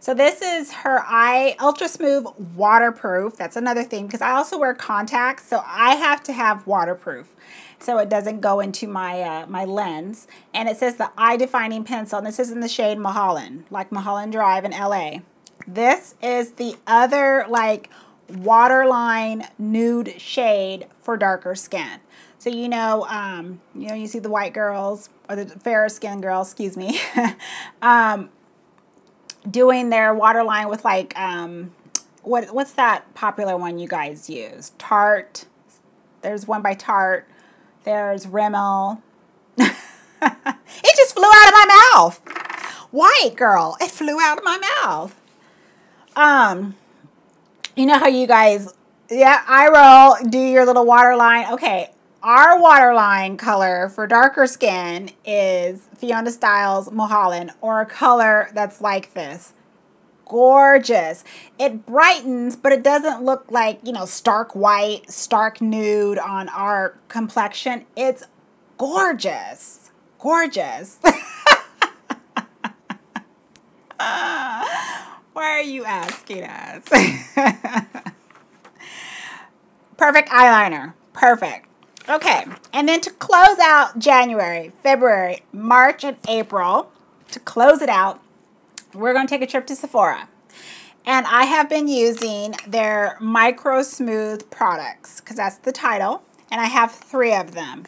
So this is her eye ultra smooth waterproof. That's another thing because I also wear contacts, so I have to have waterproof so it doesn't go into my my lens. And it says the eye defining pencil, and this is in the shade Mulholland, like Mulholland Drive in LA. This is the other like waterline nude shade for darker skin. So you know, you see the white girls or the fairer skin girls, excuse me, doing their waterline with like what's that popular one you guys use? Tarte. There's one by Tarte. There's Rimmel. It just flew out of my mouth. White girl, it flew out of my mouth. You know how you guys, yeah, eye roll, do your little waterline. Okay, our waterline color for darker skin is Fiona Stiles Mulholland, or a color that's like this. Gorgeous. It brightens, but it doesn't look like, you know, stark white, stark nude on our complexion. It's gorgeous. Gorgeous. Why are you asking us? Perfect eyeliner. Perfect. Okay, and then to close out January, February, March, and April, to close it out, we're going to take a trip to Sephora. And I have been using their Micro Smooth products, because that's the title, and I have 3 of them.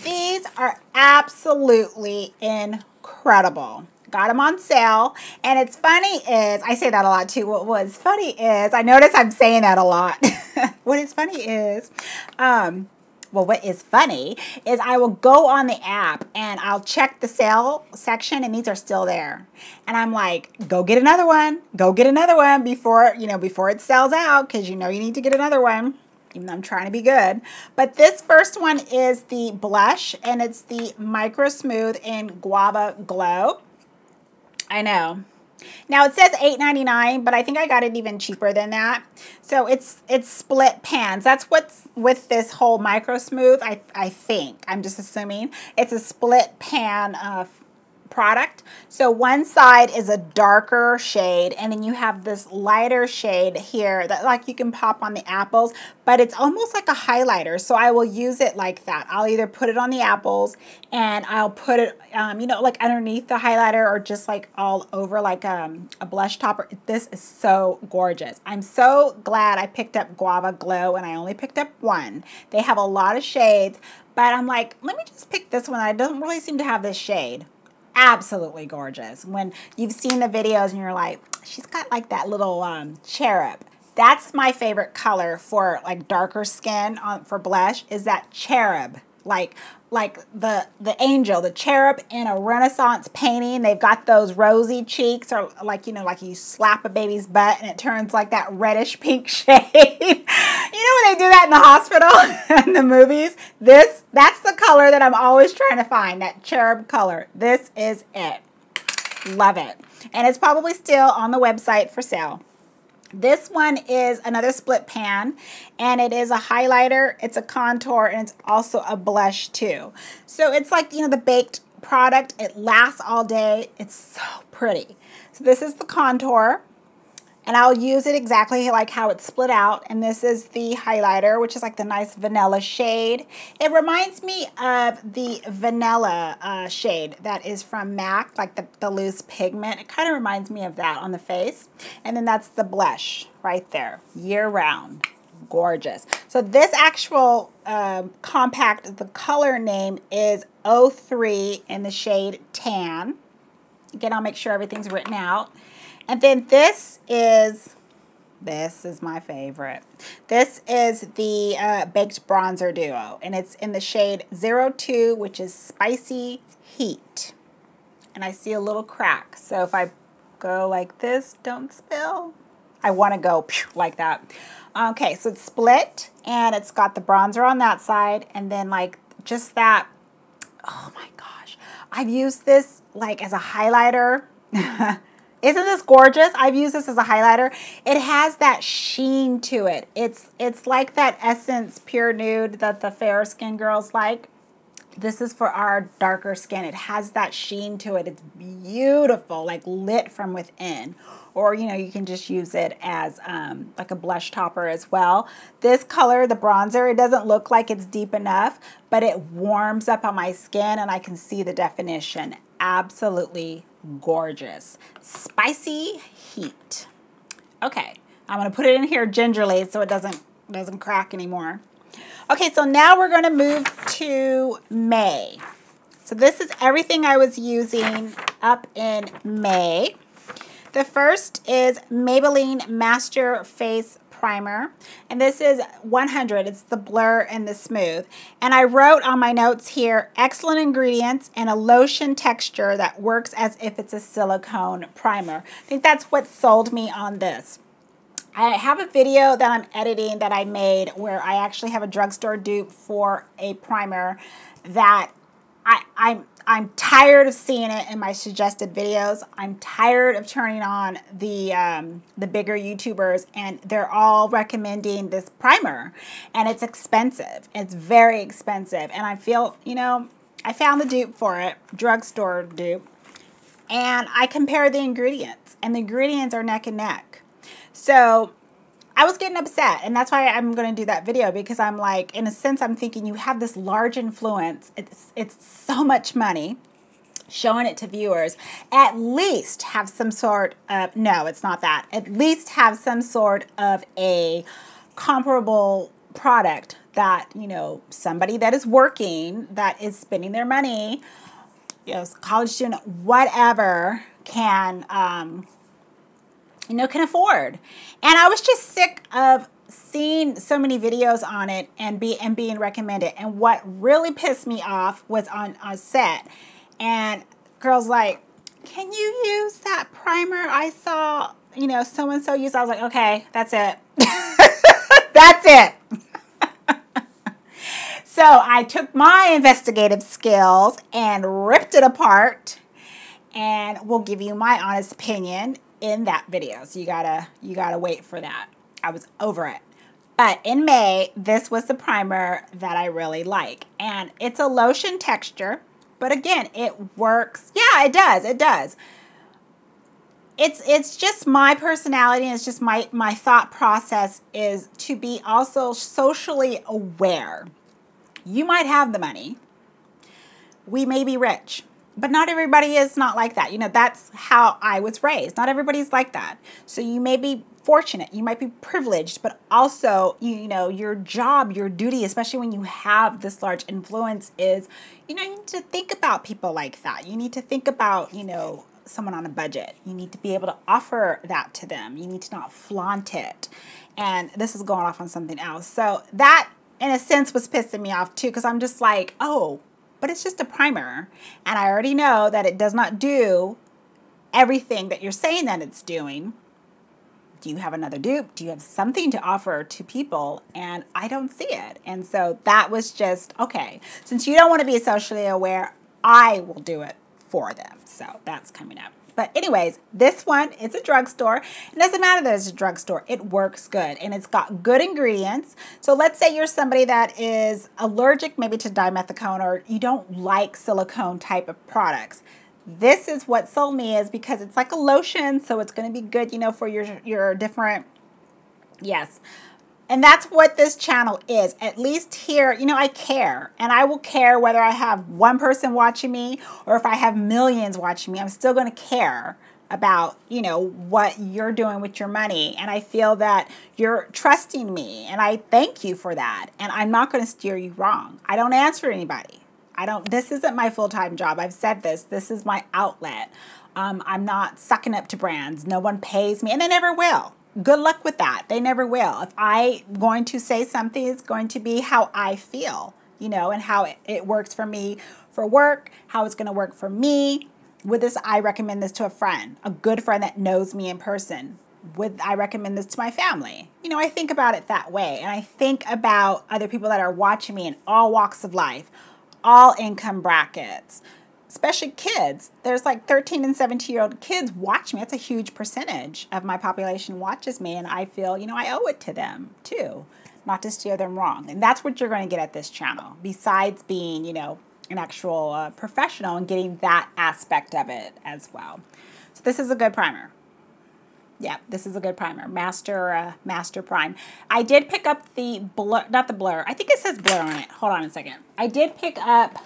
These are absolutely incredible. Got them on sale, and it's funny is, I say that a lot too, what was funny is, I notice I'm saying that a lot. What is funny is, well, what is funny is I will go on the app and I'll check the sale section and these are still there. And I'm like, go get another one. Go get another one before, you know, before it sells out, because you know you need to get another one. Even though I'm trying to be good. But this first one is the blush, and it's the Micro Smooth in Guava Glow. I know. Now it says $8.99, but I think I got it even cheaper than that. So it's split pans. That's what's with this whole Micro Smooth. I think, I'm just assuming it's a split pan product. So one side is a darker shade, and then you have this lighter shade here that like you can pop on the apples, but it's almost like a highlighter. So I will use it like that. I'll either put it on the apples and I'll put it, you know, like underneath the highlighter, or just like all over like a blush topper. This is so gorgeous. I'm so glad I picked up Guava Glow, and I only picked up one. They have a lot of shades, but I'm like, let me just pick this one. I don't really seem to have this shade. Absolutely gorgeous. When you've seen the videos and you're like, she's got like that little cherub. That's my favorite color for like darker skin for blush, is that cherub. Like the angel, the cherub in a Renaissance painting. They've got those rosy cheeks, or like, you know, like you slap a baby's butt and it turns like that reddish pink shade. You know when they do that in the hospital in the movies? That's the color that I'm always trying to find, that cherub color. This is it. Love it. And it's probably still on the website for sale. This one is another split pan, and it is a highlighter, it's a contour, and it's also a blush too. So it's like, you know, the baked product. It lasts all day. It's so pretty. So this is the contour, and I'll use it exactly like how it's split out. And this is the highlighter, which is like the nice vanilla shade. It reminds me of the vanilla shade that is from MAC, like the loose pigment. It kind of reminds me of that on the face. And then that's the blush right there, year round. Gorgeous. So this actual compact, the color name is 03 in the shade Tan. Again, I'll make sure everything's written out. And then this is my favorite. This is the Baked Bronzer Duo, and it's in the shade 02, which is Spicy Heat. And I see a little crack, so if I go like this, don't spill. I want to go like that. Okay, so it's split, and it's got the bronzer on that side, and then like just that. Oh my gosh, I've used this like as a highlighter. Isn't this gorgeous? I've used this as a highlighter. It has that sheen to it. It's like that Essence Pure Nude that the fair skin girls like. This is for our darker skin. It has that sheen to it. It's beautiful, like lit from within. Or, you know, you can just use it as like a blush topper as well. This color, the bronzer, it doesn't look like it's deep enough, but it warms up on my skin and I can see the definition. Absolutely gorgeous. Spicy Heat. Okay, I'm going to put it in here gingerly so it doesn't crack anymore. Okay, so now we're going to move to May. So this is everything I was using up in May. The first is Maybelline Master Face Primer, and this is 100. It's the Blur and the Smooth. And I wrote on my notes here, excellent ingredients and a lotion texture that works as if it's a silicone primer. I think that's what sold me on this. I have a video that I'm editing that I made where I actually have a drugstore dupe for a primer that I'm tired of seeing it in my suggested videos. I'm tired of turning on the bigger YouTubers and they're all recommending this primer and it's expensive. It's very expensive and I feel, you know, I found the dupe for it, drugstore dupe, and I compared the ingredients and the ingredients are neck and neck. So I was getting upset, and that's why I'm going to do that video, because I'm like, in a sense, I'm thinking you have this large influence. It's so much money. Showing it to viewers, at least have some sort of, no, it's not that. At least have some sort of a comparable product that, you know, somebody that is working, that is spending their money, you know, college student, whatever, can, you know, can afford. And I was just sick of seeing so many videos on it and being recommended. And what really pissed me off was on set. And girls like, can you use that primer I saw, you know, so-and-so use? I was like, okay, that's it. That's it. So I took my investigative skills and ripped it apart, and will give you my honest opinion in that video. So you gotta wait for that. I was over it. But in May, this was the primer that I really like. And it's a lotion texture, but again, it works. Yeah, it does. It does. It's just my personality, and it's just my thought process is to be also socially aware. You might have the money. We may be rich. But not everybody is not like that. You know, that's how I was raised. Not everybody's like that. So you may be fortunate. You might be privileged. But also, you know, your job, your duty, especially when you have this large influence is, you know, you need to think about people like that. You need to think about, you know, someone on a budget. You need to be able to offer that to them. You need to not flaunt it. And this is going off on something else. So that, in a sense, was pissing me off too, because I'm just like, oh, but it's just a primer, and I already know that it does not do everything that you're saying that it's doing. Do you have another dupe? Do you have something to offer to people? And I don't see it. And so that was just, okay, since you don't want to be socially aware, I will do it for them. So that's coming up. But anyways, this one, it's a drugstore. It doesn't matter that it's a drugstore. It works good, and it's got good ingredients. So let's say you're somebody that is allergic maybe to dimethicone, or you don't like silicone type of products. This is what sold me, is because it's like a lotion, so it's going to be good, you know, for your different, yes. And that's what this channel is. At least here, you know, I care. And I will care whether I have one person watching me or if I have millions watching me. I'm still going to care about, you know, what you're doing with your money. And I feel that you're trusting me. And I thank you for that. And I'm not going to steer you wrong. I don't answer anybody. This isn't my full-time job. I've said this. This is my outlet. I'm not sucking up to brands. No one pays me, and they never will. Good luck with that. They never will. If I'm going to say something, it's going to be how I feel, you know, and how it works for me for work, how it's going to work for me. With this, I recommend this to a friend, a good friend that knows me in person. I recommend this to my family. You know, I think about it that way. And I think about other people that are watching me in all walks of life, all income brackets, especially kids. There's like 13 and 17-year-old kids watch me. That's a huge percentage of my population watches me, and I feel, you know, I owe it to them too, not to steer them wrong. And that's what you're going to get at this channel, besides being, you know, an actual professional and getting that aspect of it as well. So this is a good primer. Yeah, this is a good primer. Master Prime. I did pick up the blur, not the blur. I think it says blur on it. Hold on a second. I did pick up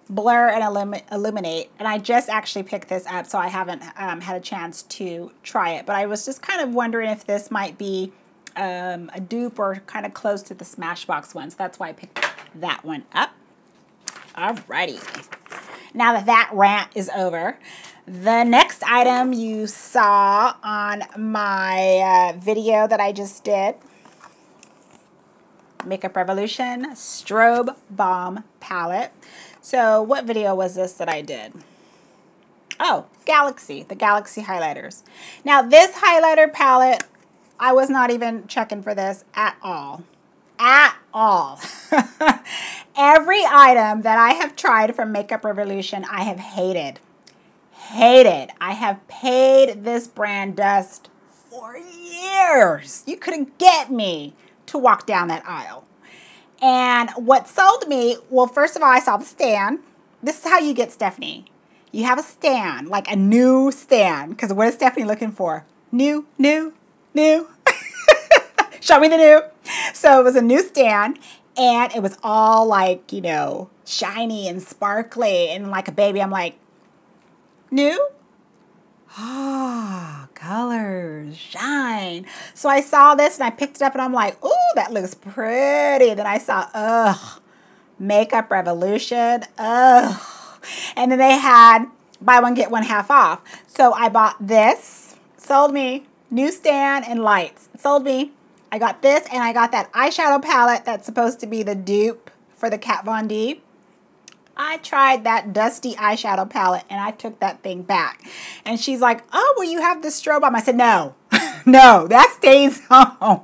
Blur and Illuminate, and I just actually picked this up, so I haven't had a chance to try it. But I was just kind of wondering if this might be a dupe or kind of close to the Smashbox one. So that's why I picked that one up. Alrighty. Now that that rant is over, the next item you saw on my video that I just did, Makeup Revolution Strobe Balm Palette. So what video was this that I did? Oh, Galaxy, the Galaxy highlighters. Now this highlighter palette, I was not even checking for this at all. At all. Every item that I have tried from Makeup Revolution, I have hated. Hated. I have paid this brand dust for years. You couldn't get me to walk down that aisle. And what sold me, well, first of all, I saw the stand. This is how you get Stephanie. You have a stand, like a new stand. Because what is Stephanie looking for? New, new, new. Show me the new. So it was a new stand. And it was all like, you know, shiny and sparkly. And like a baby, I'm like, new? Ah, colors, shine. So I saw this and I picked it up and I'm like, ooh, that looks pretty. Then I saw, ugh, Makeup Revolution, ugh. And then they had buy one, get one half off. So I bought this, sold me, new stand and lights. Sold me. I got this and I got that eyeshadow palette that's supposed to be the dupe for the Kat Von D. I tried that dusty eyeshadow palette and I took that thing back. And she's like, oh, well, you have the strobe on. I said, no, no, that stays home.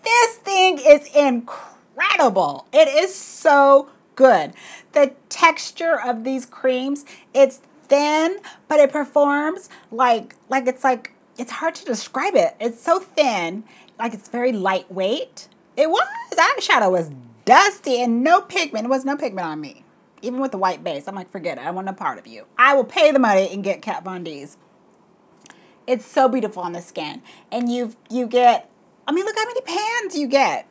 This thing is incredible. It is so good. The texture of these creams, it's thin, but it performs like it's hard to describe it. It's so thin, like it's very lightweight. It was, eyeshadow was dusty and no pigment. There was no pigment on me. Even with the white base, I'm like, forget it. I want no part of you. I will pay the money and get Kat Von D's. It's so beautiful on the skin. And you get, I mean, look how many pans you get.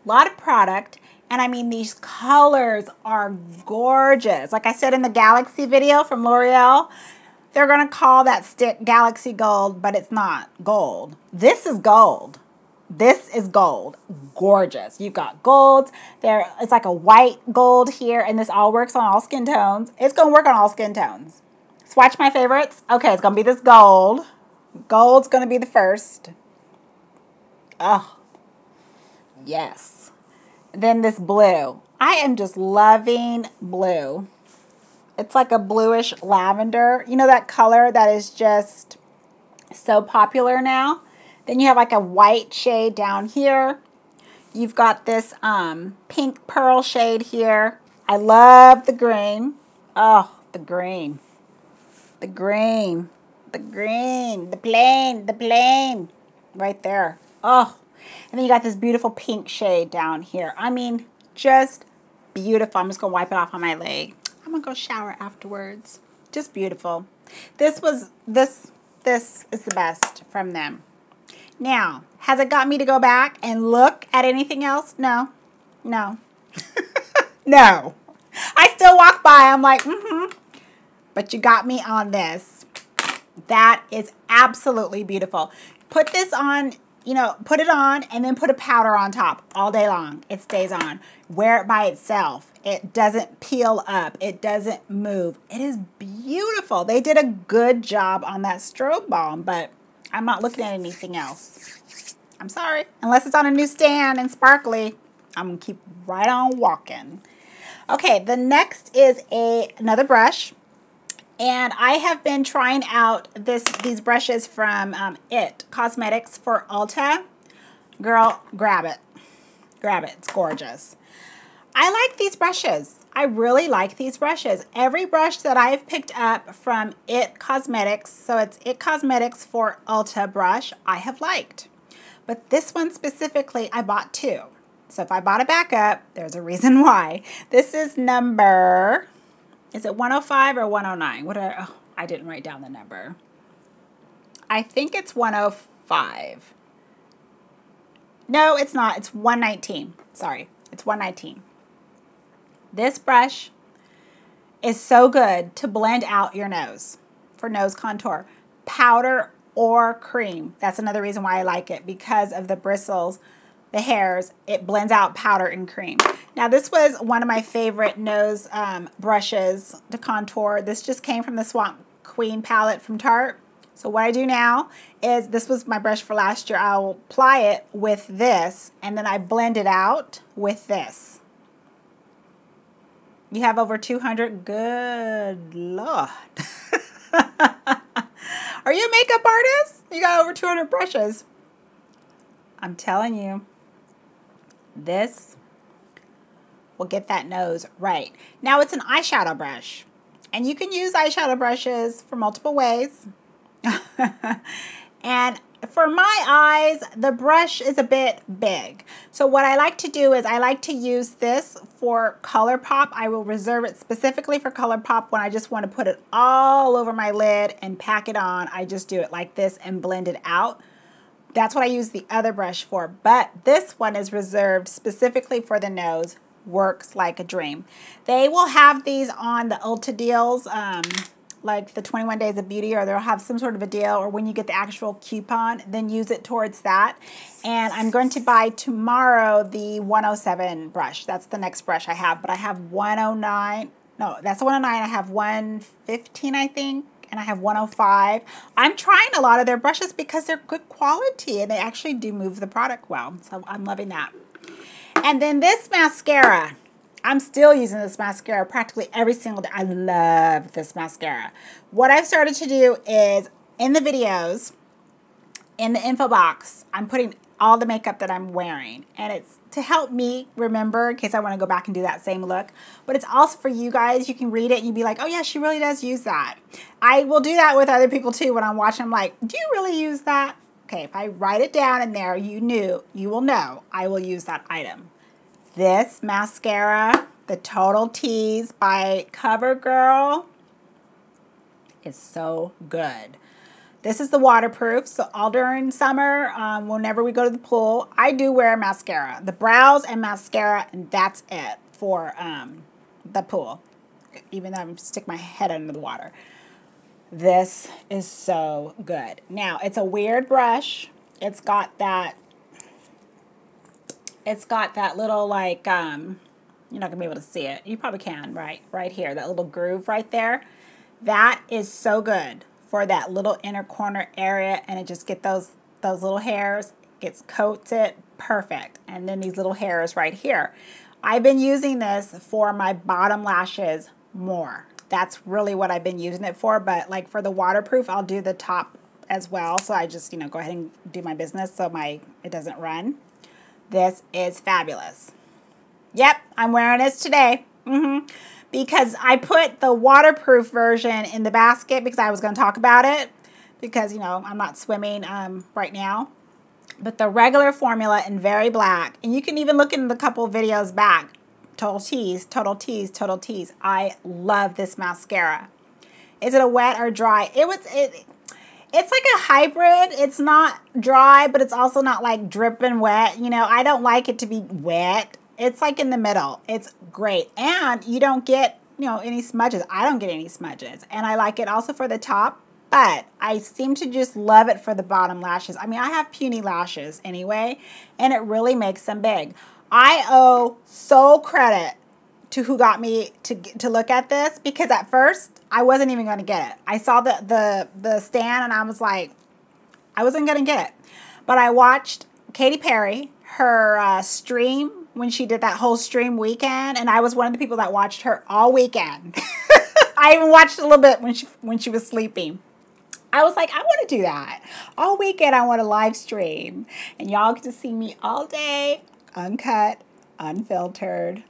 A lot of product. And I mean, these colors are gorgeous. Like I said in the Galaxy video from L'Oreal, they're going to call that stick Galaxy Gold, but it's not gold. This is gold. This is gold. Gorgeous. You've got golds. There, it's like a white gold here, and this all works on all skin tones. It's going to work on all skin tones. Swatch my favorites. Okay, it's going to be this gold. Gold's going to be the first. Oh, yes. Then this blue. I am just loving blue. It's like a bluish lavender. You know that color that is just so popular now? Then you have like a white shade down here. You've got this pink pearl shade here. I love the green. Oh, the green. The green. The green. The plain. Right there. Oh. And then you got this beautiful pink shade down here. I mean, just beautiful. I'm just going to wipe it off on my leg. I'm going to go shower afterwards. Just beautiful. This is the best from them. Now, has it got me to go back and look at anything else? No. No. No. I still walk by. I'm like, But you got me on this. That is absolutely beautiful. Put this on, you know, put it on and then put a powder on top all day long. It stays on. Wear it by itself. It doesn't peel up. It doesn't move. It is beautiful. They did a good job on that strobe balm, but I'm not looking at anything else. I'm sorry. Unless it's on a new stand and sparkly, I'm going to keep right on walking. Okay, the next is another brush. And I have been trying out these brushes from IT Cosmetics for Ulta. Girl, grab it. Grab it. It's gorgeous. I like these brushes. I really like these brushes. Every brush that I've picked up from IT Cosmetics, so it's IT Cosmetics for Ulta brush, I have liked. But this one specifically, I bought two. So if I bought a backup, there's a reason why. This is number, is it 105 or 109? I didn't write down the number. I think it's 105. No, it's not. It's 119. Sorry, it's 119. This brush is so good to blend out your nose for nose contour. Powder or cream. That's another reason why I like it, because of the bristles, the hairs. It blends out powder and cream. Now this was one of my favorite nose brushes to contour. This just came from the Swamp Queen palette from Tarte. So what I do now is, this was my brush for last year. I'll apply it with this, and then I blend it out with this. You have over 200. Good Lord. Are you a makeup artist? You got over 200 brushes. I'm telling you, this will get that nose right. Now it's an eyeshadow brush, and you can use eyeshadow brushes for multiple ways. And for my eyes, the brush is a bit big. So what I like to do is I like to use this for ColourPop. I will reserve it specifically for ColourPop when I just want to put it all over my lid and pack it on. I just do it like this and blend it out. That's what I use the other brush for. But this one is reserved specifically for the nose. Works like a dream. They will have these on the Ulta deals, like the 21 Days of Beauty, or they'll have some sort of a deal, or when you get the actual coupon, then use it towards that. And I'm going to buy tomorrow the 107 brush. That's the next brush I have, but I have 109. No, that's 109. I have 115, I think, and I have 105. I'm trying a lot of their brushes because they're good quality, and they actually do move the product well. So I'm loving that. And then this mascara. I'm still using this mascara practically every single day. I love this mascara. What I've started to do is, in the videos, in the info box, I'm putting all the makeup that I'm wearing. And it's to help me remember in case I want to go back and do that same look. But it's also for you guys. You can read it and you'd be like, oh yeah, she really does use that. I will do that with other people too when I'm watching. I'm like, do you really use that? Okay, if I write it down in there, you will know I will use that item. This mascara, the Total Tease by CoverGirl, is so good. This is the waterproof, so all during summer, whenever we go to the pool, I do wear mascara. The brows and mascara, and that's it for the pool, even though I'm stick my head under the water. This is so good. Now, it's a weird brush. It's got that little, like, you're not gonna be able to see it. You probably can, right here, that little groove right there. That is so good for that little inner corner area, and it just get those little hairs, coats it perfect. And then these little hairs right here. I've been using this for my bottom lashes more. That's really what I've been using it for, but like for the waterproof, I'll do the top as well. So I just, go ahead and do my business so it doesn't run. This is fabulous. Yep, I'm wearing this today. Because I put the waterproof version in the basket because I was going to talk about it. Because, I'm not swimming right now. But the regular formula in Very Black, and you can even look in the couple videos back. Total Tease, Total Tease, Total Tease. I love this mascara. Is it a wet or dry? It's like a hybrid. It's not dry, but it's also not like dripping wet. I don't like it to be wet. It's like in the middle. It's great. And you don't get, any smudges. I don't get any smudges. And I like it also for the top, but I seem to just love it for the bottom lashes. I mean, I have puny lashes anyway, and it really makes them big. I owe sole credit to who got me to look at this, because at first I wasn't even going to get it. I saw the stand and I was like, I wasn't going to get it. But I watched Katy Perry, her stream, when she did that whole stream weekend, and I was one of the people that watched her all weekend. I even watched a little bit when she was sleeping. I was like, I want to do that. All weekend I want to live stream, and y'all get to see me all day, uncut, unfiltered.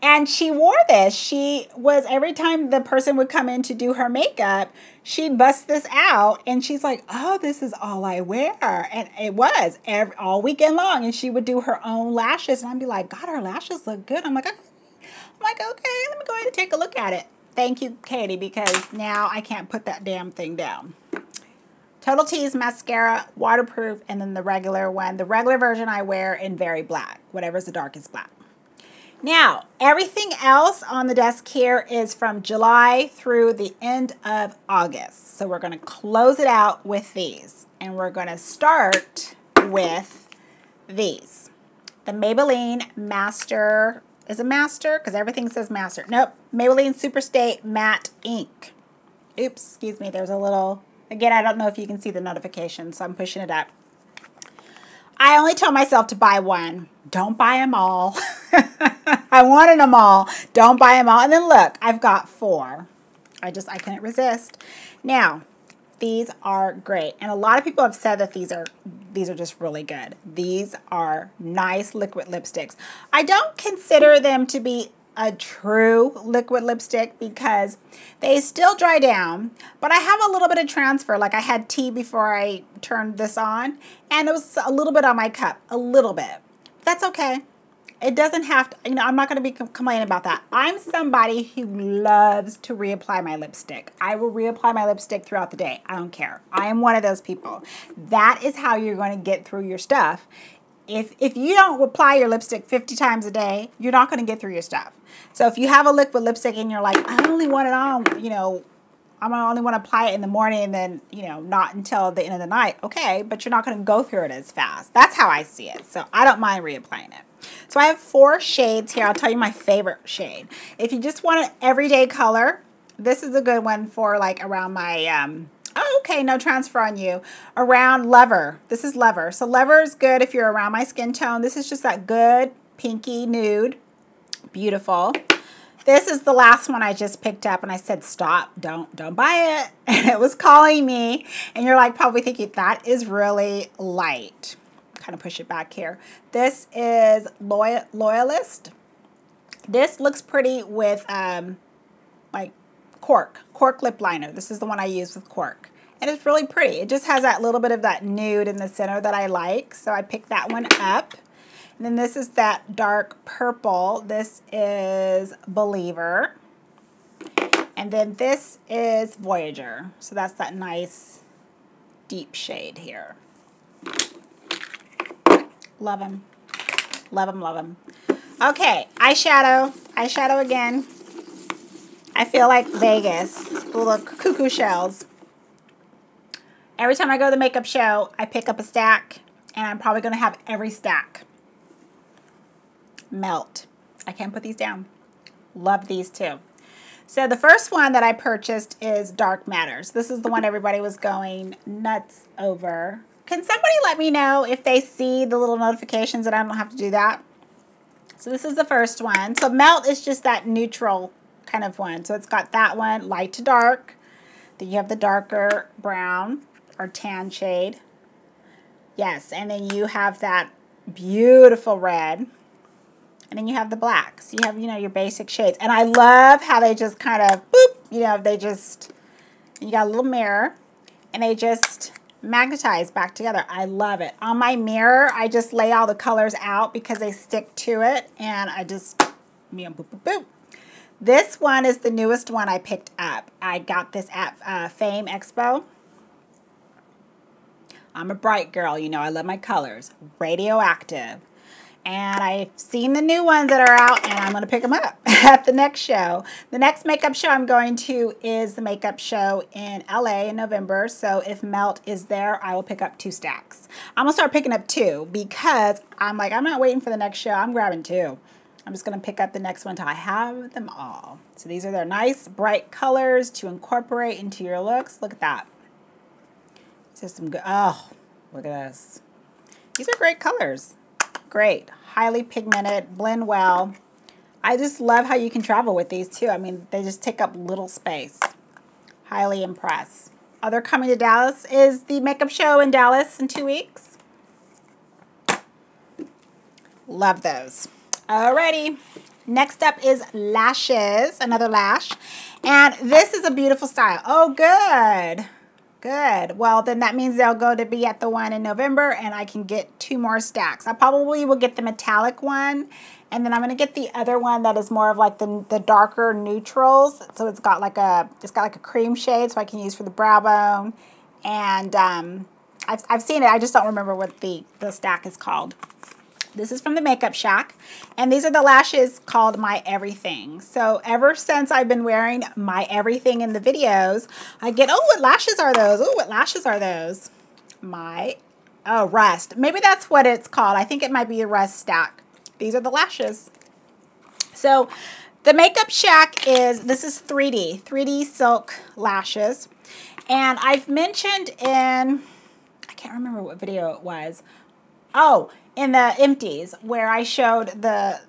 And she wore this. She was, every time the person would come in to do her makeup, she'd bust this out and she's like, oh, this is all I wear. And it was all weekend long. And she would do her own lashes. And I'd be like, God, her lashes look good. I'm like, okay, let me go ahead and take a look at it. Thank you, Katie, because now I can't put that damn thing down. Total Tease mascara, waterproof, and then the regular one. The regular version I wear in very black, whatever's the darkest black. Now, everything else on the desk here is from July through the end of August. So we're going to close it out with these. And we're going to start with these. The Maybelline Master, is it Master? Because everything says Master. Nope, Maybelline Superstay Matte Ink. Oops, excuse me, there's a little... Again, I don't know if you can see the notification, so I'm pushing it up. I only told myself to buy one. Don't buy them all. I wanted them all. Don't buy them all. And then look, I've got 4. I couldn't resist. Now, these are great. And a lot of people have said that these are just really good. These are nice liquid lipsticks. I don't consider them to be a true liquid lipstick because they still dry down, but I have a little bit of transfer. Like I had tea before I turned this on and it was a little bit on my cup, a little bit. That's okay. It doesn't have to, I'm not going to be complaining about that. I'm somebody who loves to reapply my lipstick. I will reapply my lipstick throughout the day. I don't care. I am one of those people. That is how you're going to get through your stuff. If you don't apply your lipstick 50 times a day, you're not going to get through your stuff. So if you have a liquid lipstick and you're like, I only want it on, I only want to apply it in the morning and then, not until the end of the night. Okay, but you're not going to go through it as fast. That's how I see it. So I don't mind reapplying it. So I have 4 shades here. I'll tell you my favorite shade. If you just want an everyday color, this is a good one for like around my... Oh, okay, no transfer on you. Around Lover. This is Lover. So Lover is good if you're around my skin tone. This is just that good pinky nude. Beautiful. This is the last one I just picked up and I said, stop, don't buy it. And it was calling me. And you're like probably thinking that is really light. Kind of push it back here. This is Loyalist. This looks pretty with like Cork lip liner. This is the one I use with Cork. And it's really pretty. It just has that little bit of that nude in the center that I like. So I picked that one up. And then this is that dark purple. This is Believer. And then this is Voyager. So that's that nice deep shade here. Love them. Love them, love them. Okay, eyeshadow. Eyeshadow again. I feel like Vegas. Little cuckoo shells. Every time I go to the makeup show, I pick up a stack, and I'm probably going to have every stack. Melt. I can't put these down. Love these too. So the first one that I purchased is Dark Matters. This is the one everybody was going nuts over. Can somebody let me know if they see the little notifications and I don't have to do that? So this is the first one. So Melt is just that neutral kind of one. So it's got that one, light to dark. Then you have the darker brown or tan shade. Yes, and then you have that beautiful red. And then you have the black. So you have, your basic shades. And I love how they just kind of, boop, they just, you got a little mirror. And they just magnetize back together. I love it. On my mirror, I just lay all the colors out because they stick to it. And I just, boop, boop, boop. This one is the newest one I picked up. I got this at Fame Expo. I'm a bright girl, I love my colors. Radioactive. And I've seen the new ones that are out, and I'm going to pick them up at the next show. The next makeup show I'm going to is the makeup show in LA in November. So if Melt is there, I will pick up 2 stacks. I'm going to start picking up 2 because I'm like, I'm not waiting for the next show. I'm grabbing 2. I'm just going to pick up the next one until I have them all. So these are their nice, bright colors to incorporate into your looks. Look at that. Just some good, oh, look at this. These are great colors. Great. Highly pigmented, blend well. I just love how you can travel with these too. I mean, they just take up little space. Highly impressed. Other coming to Dallas is the makeup show in Dallas in 2 weeks. Love those. Alrighty. Next up is lashes, another lash. And this is a beautiful style. Oh, good. Good. Well, then that means they'll go to be at the one in November, and I can get 2 more stacks. I probably will get the metallic one, and then I'm going to get the other one that is more of like the darker neutrals. So it's got like a cream shade, so I can use for the brow bone. And I've seen it. I just don't remember what the stack is called. This is from the Makeup Shack, and these are the lashes called My Everything. So ever since I've been wearing My Everything in the videos, I get, oh, what lashes are those? Oh, what lashes are those? Oh, Rust. Maybe that's what it's called. I think it might be a Rust stack. These are the lashes. So the Makeup Shack this is 3D silk lashes. And I've mentioned in, I can't remember what video it was. Oh, in the empties, where I showed the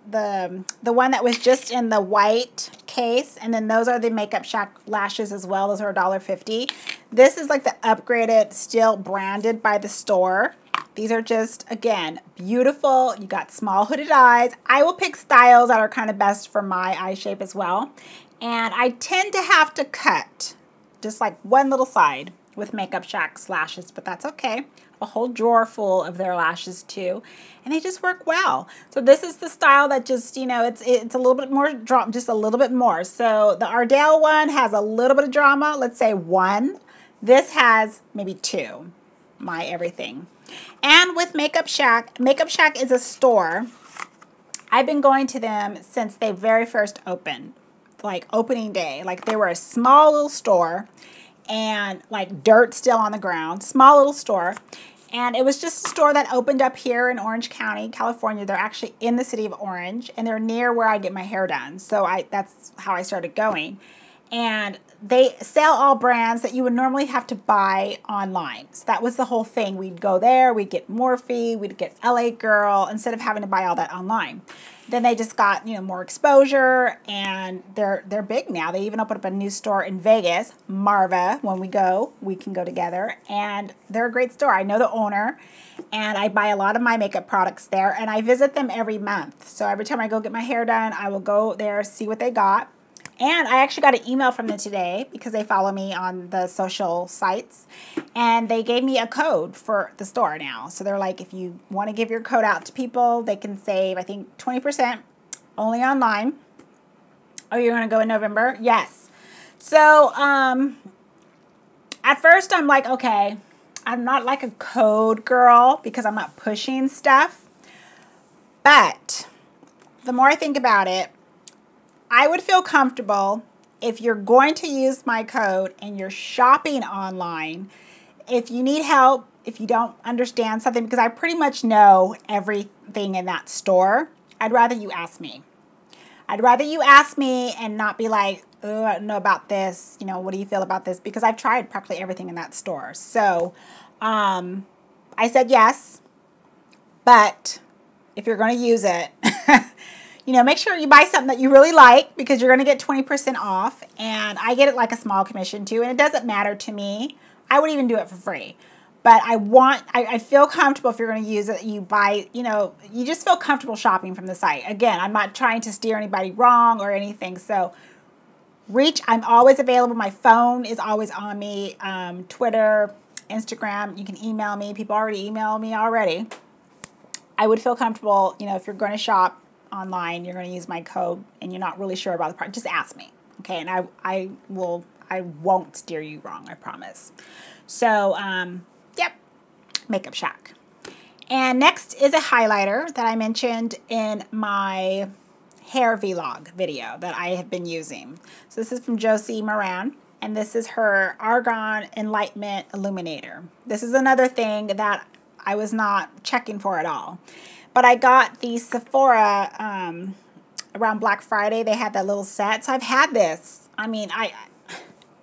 one that was just in the white case, and then those are the Makeup Shack lashes as well. Those are $1.50. This is like the upgraded, still branded by the store. These are just, again, beautiful. You got small hooded eyes. I will pick styles that are kind of best for my eye shape as well. And I tend to have to cut just like one little side with Makeup Shack's lashes, but that's okay. A whole drawer full of their lashes too, and they just work well. So this is the style that just, you know, it's a little bit more drama, just a little bit more. So the Ardell one has a little bit of drama, let's say 1. This has maybe 2, My Everything. And with Makeup Shack is a store. I've been going to them since they very first opened, like opening day. Like they were a small little store, and like dirt still on the ground, small little store. And it was just a store that opened up here in Orange County, California. They're actually in the city of Orange, and they're near where I get my hair done. So that's how I started going. And they sell all brands that you would normally have to buy online. So that was the whole thing. We'd go there, we'd get Morphe, we'd get LA Girl, instead of having to buy all that online. Then they just got, you know, more exposure, and they're big now. They even opened up a new store in Vegas, Marva. When we go, we can go together, and they're a great store. I know the owner, and I buy a lot of my makeup products there, and I visit them every month. So every time I go get my hair done, I will go there, see what they got. And I actually got an email from them today because they follow me on the social sites, and they gave me a code for the store now. So they're like, if you want to give your code out to people, they can save, I think, 20% only online. Oh, you're going to go in November? Yes. So at first I'm like, okay, I'm not like a code girl because I'm not pushing stuff. But the more I think about it, I would feel comfortable if you're going to use my code and you're shopping online. If you need help, if you don't understand something, because I pretty much know everything in that store, I'd rather you ask me. I'd rather you ask me and not be like, oh, I don't know about this. You know, what do you feel about this? Because I've tried practically everything in that store. So I said yes, but if you're going to use it, you know, make sure you buy something that you really like, because you're going to get 20% off. And I get it like a small commission too. And it doesn't matter to me. I would even do it for free. But I feel comfortable if you're going to use it, you buy, you know, you just feel comfortable shopping from the site. Again, I'm not trying to steer anybody wrong or anything. So I'm always available. My phone is always on me. Twitter, Instagram, you can email me. People already email me already. I would feel comfortable, you know, if you're going to shop online, you're going to use my code and you're not really sure about the product, just ask me. Okay. And I won't steer you wrong. I promise. So, yep. Makeup Shack. And next is a highlighter that I mentioned in my hair vlog video that I have been using. So this is from Josie Moran, and this is her Argan Enlightenment Illuminator. This is another thing that I was not checking for at all. But I got the Sephora around Black Friday. They had that little set. So I've had this. I mean,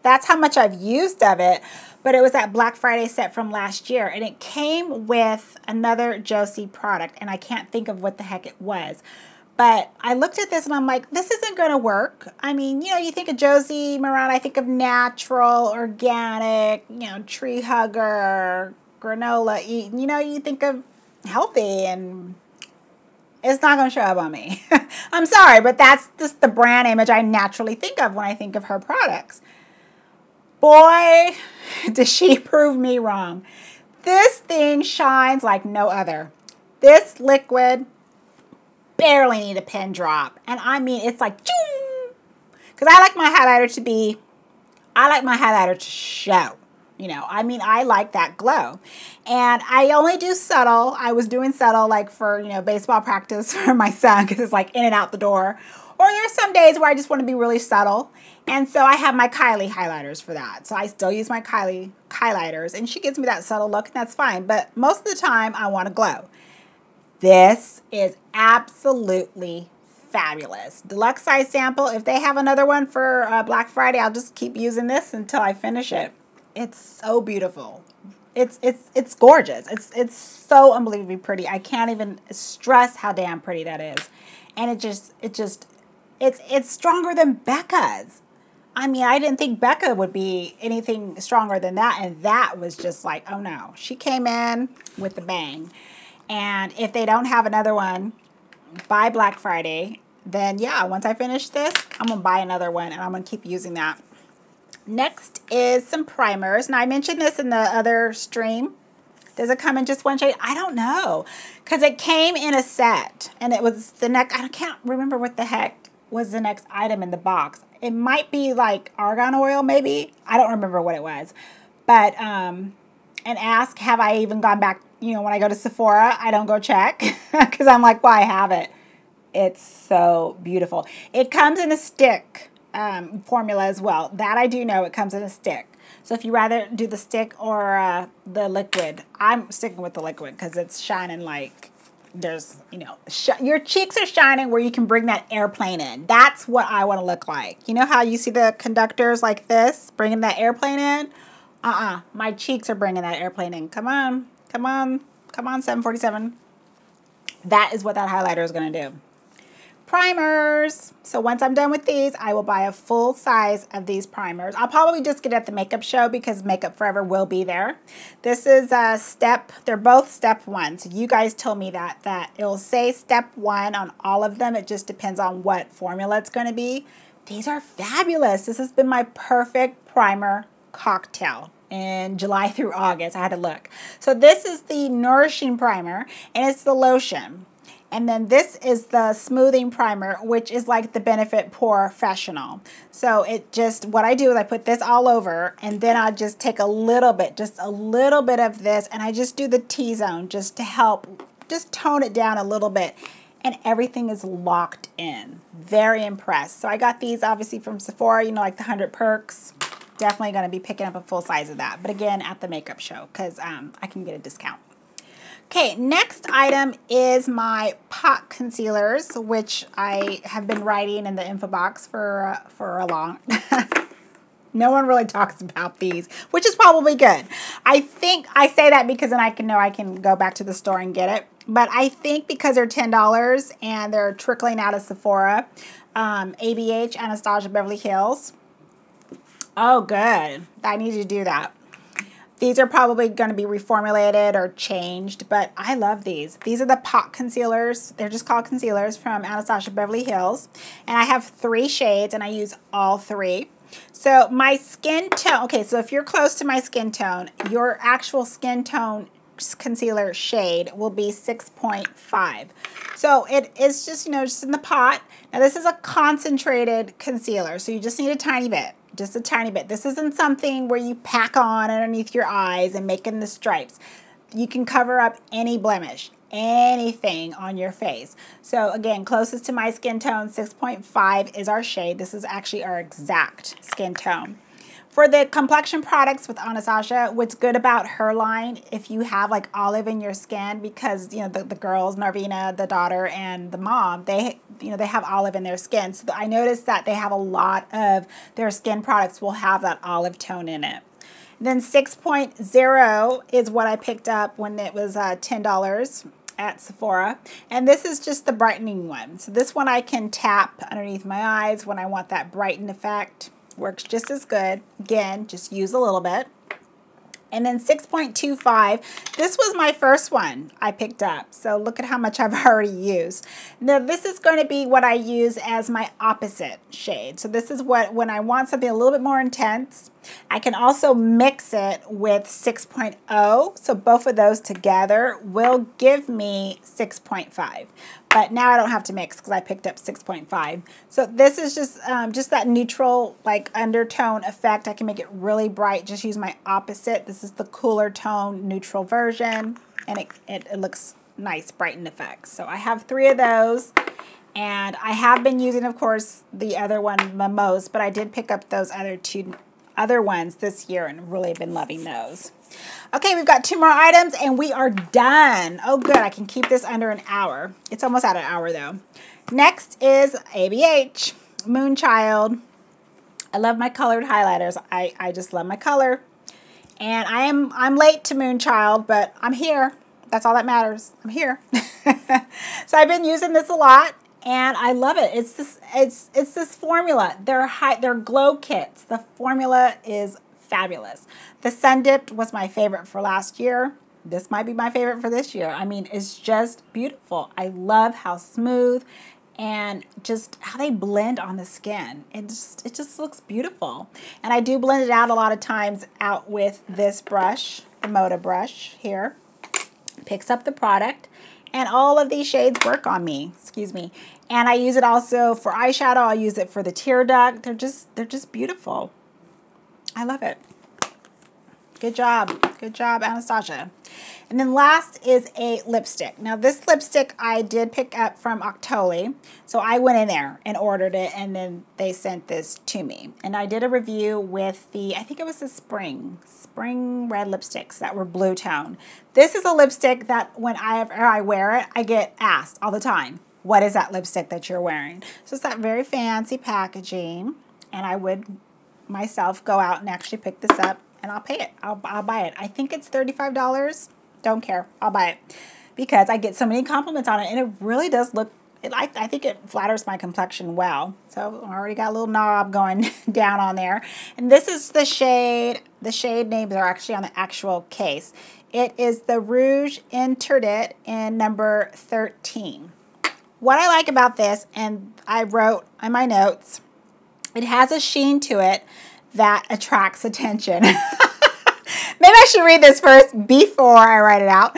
that's how much I've used of it. But it was that Black Friday set from last year. And it came with another Josie product. And I can't think of what the heck it was. But I looked at this and I'm like, this isn't going to work. I mean, you know, you think of Josie Moran, I think of natural, organic, you know, tree hugger, granola. You know, you think of healthy and It's not going to show up on me. I'm sorry, but that's just the brand image I naturally think of when I think of her products. Boy, does she prove me wrong. This thing shines like no other. This liquid barely need a pin drop. And I mean, it's like, because I like my highlighter to show. You know, I mean, I like that glow. And I only do subtle. I was doing subtle like for, you know, baseball practice for my son because it's like in and out the door. Or there's some days where I just want to be really subtle. And so I have my Kylie highlighters for that. So I still use my Kylie highlighters and she gives me that subtle look and that's fine. But most of the time I want to glow. This is absolutely fabulous. Deluxe size sample. If they have another one for Black Friday, I'll just keep using this until I finish it. It's so beautiful. It's gorgeous. It's so unbelievably pretty. I can't even stress how damn pretty that is. And it's stronger than Becca's. I mean, I didn't think Becca would be anything stronger than that, and that was just like, oh no. She came in with the bang. And if they don't have another one by Black Friday, then yeah, once I finish this, I'm gonna buy another one and I'm gonna keep using that. Next is some primers. Now I mentioned this in the other stream. Does it come in just one shade? I don't know. Because it came in a set. And it was the next, I can't remember what the heck was the next item in the box. It might be like argan oil maybe. I don't remember what it was. But, and ask, have I even gone back, you know, when I go to Sephora, I don't go check. Because I'm like, well, I have it. It's so beautiful. It comes in a stick. Formula as well. That I do know, it comes in a stick. So if you rather do the stick or the liquid, I'm sticking with the liquid because it's shining like there's, you know, your cheeks are shining where you can bring that airplane in. That's what I want to look like. You know how you see the conductors like this, bringing that airplane in? My cheeks are bringing that airplane in. Come on, come on, come on, 747. That is what that highlighter is going to do. Primers. So once I'm done with these, I will buy a full size of these primers. I'll probably just get it at the makeup show because Makeup Forever will be there. This is a step, they're both step 1. So you guys told me that it'll say step 1 on all of them. It just depends on what formula it's going to be. These are fabulous. This has been my perfect primer cocktail in July through August. I had to look. So this is the nourishing primer and it's the lotion. And then this is the smoothing primer, which is like the Benefit Professional. So it just, what I do is I put this all over and then I just take a little bit, just a little bit of this and I just do the T-zone just to help, just tone it down a little bit. And everything is locked in. Very impressed. So I got these obviously from Sephora, you know, like the 100 Perks. Definitely going to be picking up a full size of that. But again, at the makeup show because I can get a discount. Okay, next item is my pot concealers, which I have been writing in the info box for a long. No one really talks about these, which is probably good. I think I say that because then I can go back to the store and get it. But I think because they're $10 and they're trickling out of Sephora, ABH, Anastasia Beverly Hills. Oh, good. I need to do that. These are probably going to be reformulated or changed, but I love these. These are the pot concealers. They're just called concealers from Anastasia Beverly Hills. And I have 3 shades, and I use all 3. So my skin tone, okay, so if you're close to my skin tone, your actual skin tone concealer shade will be 6.5. So it is just, you know, just in the pot. Now this is a concentrated concealer, so you just need a tiny bit. Just a tiny bit. This isn't something where you pack on underneath your eyes and making the stripes. You can cover up any blemish, anything on your face. So again, closest to my skin tone, 6.5 is our shade. This is actually our exact skin tone. For the complexion products with Anastasia, what's good about her line, if you have like olive in your skin, because you know the girls, Narvina, the daughter, and the mom, they have olive in their skin. So I noticed that they have a lot of their skin products will have that olive tone in it. Then 6.0 is what I picked up when it was $10 at Sephora, and this is just the brightening one. So this one I can tap underneath my eyes when I want that brighten effect. Works just as good. Again, just use a little bit. And then 6.25, this was my first one I picked up. So look at how much I've already used. Now this is going to be what I use as my opposite shade. So this is what, when I want something a little bit more intense, I can also mix it with 6.0. So both of those together will give me 6.5. But now I don't have to mix because I picked up 6.5. So this is just that neutral, like undertone effect. I can make it really bright. Just use my opposite. This is the cooler tone neutral version, and it looks nice, brightened effects. So I have 3 of those, and I have been using, of course, the other one the most, but I did pick up those other ones this year and really been loving those. Okay, we've got 2 more items and we are done. Oh good, I can keep this under an hour. It's almost at an hour though. Next is ABH Moonchild. I love my colored highlighters. I just love my color. And I'm late to Moonchild, but I'm here. That's all that matters. I'm here. So I've been using this a lot. And I love it. It's this formula. They're glow kits. The formula is fabulous. The Sun Dipped was my favorite for last year. This might be my favorite for this year. I mean, it's just beautiful. I love how smooth and just how they blend on the skin. It just looks beautiful. And I do blend it out a lot of times out with this brush, the MODA brush here. Picks up the product. And all of these shades work on me, excuse me. And I use it also for eyeshadow. I'll use it for the tear duct. They're just beautiful. I love it. Good job, Anastasia. And then last is a lipstick. Now this lipstick I did pick up from Octoly. So I went in there and ordered it, and then they sent this to me. And I did a review with the, I think it was the spring red lipsticks that were blue tone. This is a lipstick that when I wear it, I get asked all the time, what is that lipstick that you're wearing? So it's that very fancy packaging, and I would myself go out and actually pick this up, and I'll pay it. I'll buy it. I think it's $35. Don't care. I'll buy it because I get so many compliments on it, and it really does look, I think it flatters my complexion well. So I already got a little knob going down on there. And this is the shade names are actually on the actual case. It is the Rouge Interdit in number 13. What I like about this, and I wrote on my notes, it has a sheen to it that attracts attention. Maybe I should read this first before I write it out,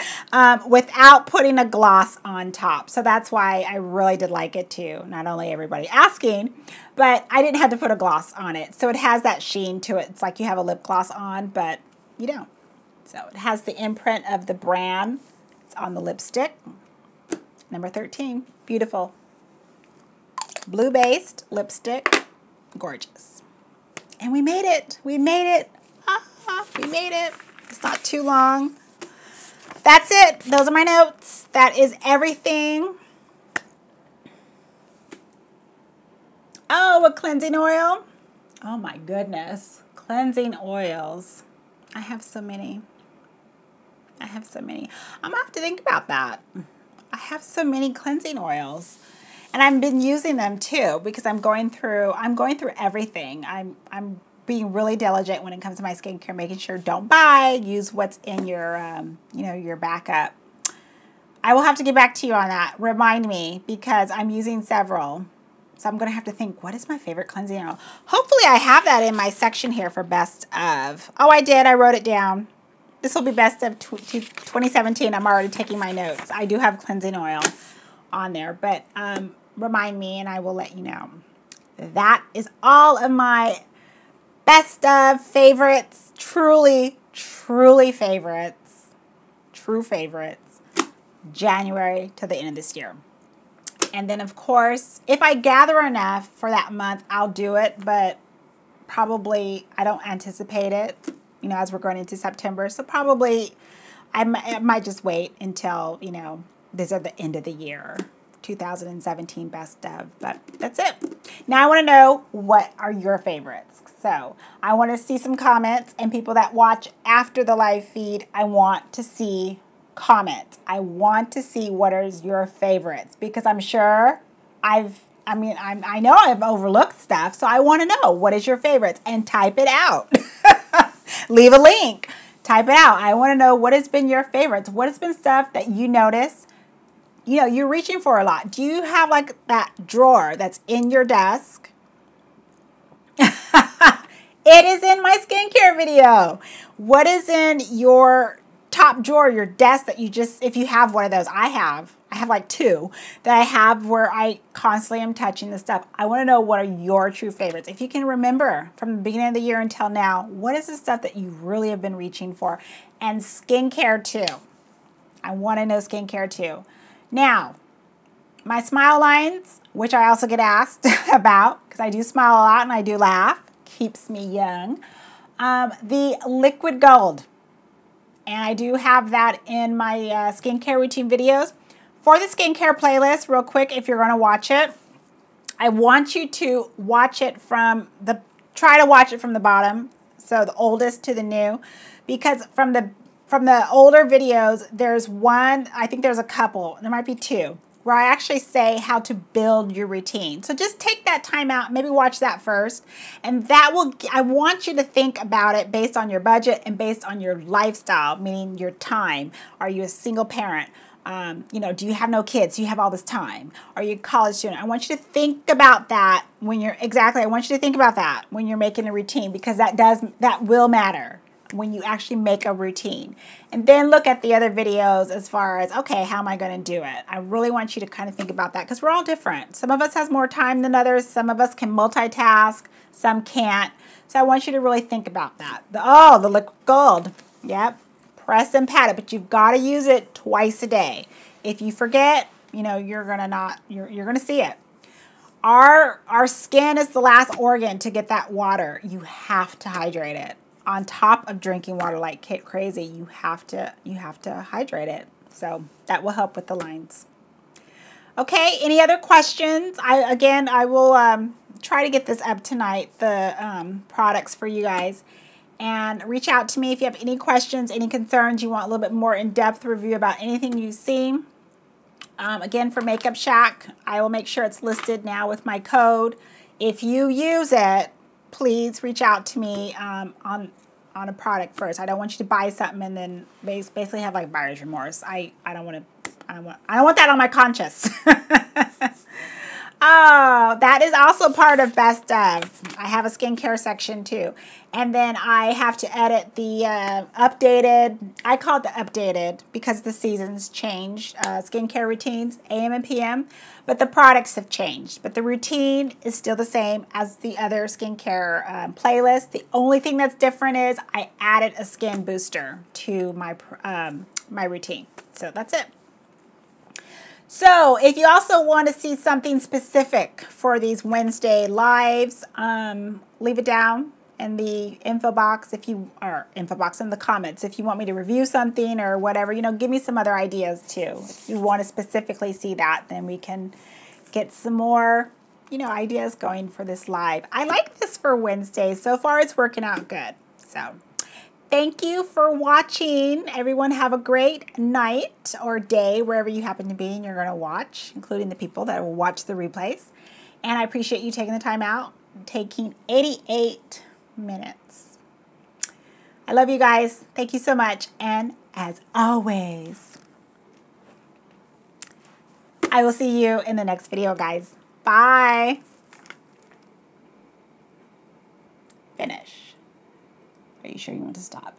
without putting a gloss on top. So that's why I really did like it too. Not only everybody asking, but I didn't have to put a gloss on it. So it has that sheen to it. It's like you have a lip gloss on, but you don't. So it has the imprint of the brand. It's on the lipstick. Number 13. Beautiful. Blue-based lipstick. Gorgeous. And we made it. We made it. We made it. It's not too long. That's it. Those are my notes. That is everything. Oh, a cleansing oil. Oh my goodness. Cleansing oils. I have so many. I have so many. I'm going to have to think about that. I have so many cleansing oils. And I've been using them too because I'm going through everything. I'm being really diligent when it comes to my skincare, making sure don't buy, use what's in your, your backup. I will have to get back to you on that. Remind me because I'm using several. So I'm going to have to think, what is my favorite cleansing oil? Hopefully I have that in my section here for best of. Oh, I did. I wrote it down. This will be best of 2017. I'm already taking my notes. I do have cleansing oil on there, but remind me and I will let you know. That is all of my best of favorites, truly favorites, true favorites, January to the end of this year. And then, of course, if I gather enough for that month, I'll do it, but probably I don't anticipate it, as we're going into September. So probably I might just wait until, these are the end of the year. 2017 best of, but that's it. Now I want to know, what are your favorites? So I want to see some comments, and people that watch after the live feed, I want to see comments. I want to see what are your favorites, because I'm sure I know I've overlooked stuff, so I want to know what is your favorites, and type it out. Leave a link Type it out. I want to know what has been your favorites. What has been stuff that you notice, you know, you're reaching for a lot. Do you have like that drawer that's in your desk? It is in my skincare video. What is in your top drawer, your desk that you just, if you have one of those, I have like two that I have where I constantly am touching the stuff. I want to know what are your true favorites. If you can remember from the beginning of the year until now, what is the stuff that you really have been reaching for? And skincare too. I want to know skincare too. Now, my smile lines, which I also get asked about because I do smile a lot and I do laugh, keeps me young. The liquid gold. And I do have that in my skincare routine videos. For the skincare playlist, real quick, if you're going to watch it, I want you to watch it from the, try to watch it from the bottom, so the oldest to the new, because from the older videos, there's one, I think there's a couple, there might be two, where I actually say how to build your routine. So just take that time out, maybe watch that first, and that will, I want you to think about it based on your budget and based on your lifestyle, meaning your time. Are you a single parent? You know, do you have no kids? Do you have all this time? Are you a college student? I want you to think about that when you're, exactly, I want you to think about that when you're making a routine, because that will matter when you actually make a routine. And then look at the other videos as far as, okay, how am I going to do it? I really want you to kind of think about that because we're all different. Some of us has more time than others. Some of us can multitask. Some can't. So I want you to really think about that. The liquid gold. Yep. Press and pat it, but you've got to use it twice a day. If you forget, you know, you're going to see it. Our skin is the last organ to get that water. You have to hydrate it. On top of drinking water like crazy, you have to hydrate it. So that will help with the lines. Okay, any other questions? I will try to get this up tonight, the products for you guys. And reach out to me if you have any questions, any concerns, you want a little bit more in-depth review about anything you've seen. Again, for Makeup Shack, I will make sure it's listed now with my code. If you use it, please reach out to me on a product first. I don't want you to buy something and then basically have like buyer's remorse. I don't want that on my conscience. Oh, that is also part of Best Of. I have a skincare section too. And then I have to edit the updated, I call it the updated because the seasons changed, skincare routines, AM and PM, but the products have changed. But the routine is still the same as the other skincare playlist. The only thing that's different is I added a skin booster to my, my routine. So that's it. So if you also want to see something specific for these Wednesday lives, leave it down in the info box in the comments. If you want me to review something or whatever, you know, give me some other ideas too. If you want to specifically see that, then we can get some more, you know, ideas going for this live. I like this for Wednesday. So far it's working out good. So thank you for watching. Everyone have a great night or day wherever you happen to be and you're going to watch, including the people that will watch the replays. And I appreciate you taking the time out, taking 88 minutes. I love you guys. Thank you so much. And as always, I will see you in the next video, guys. Bye. Finish. Are you sure you want to stop?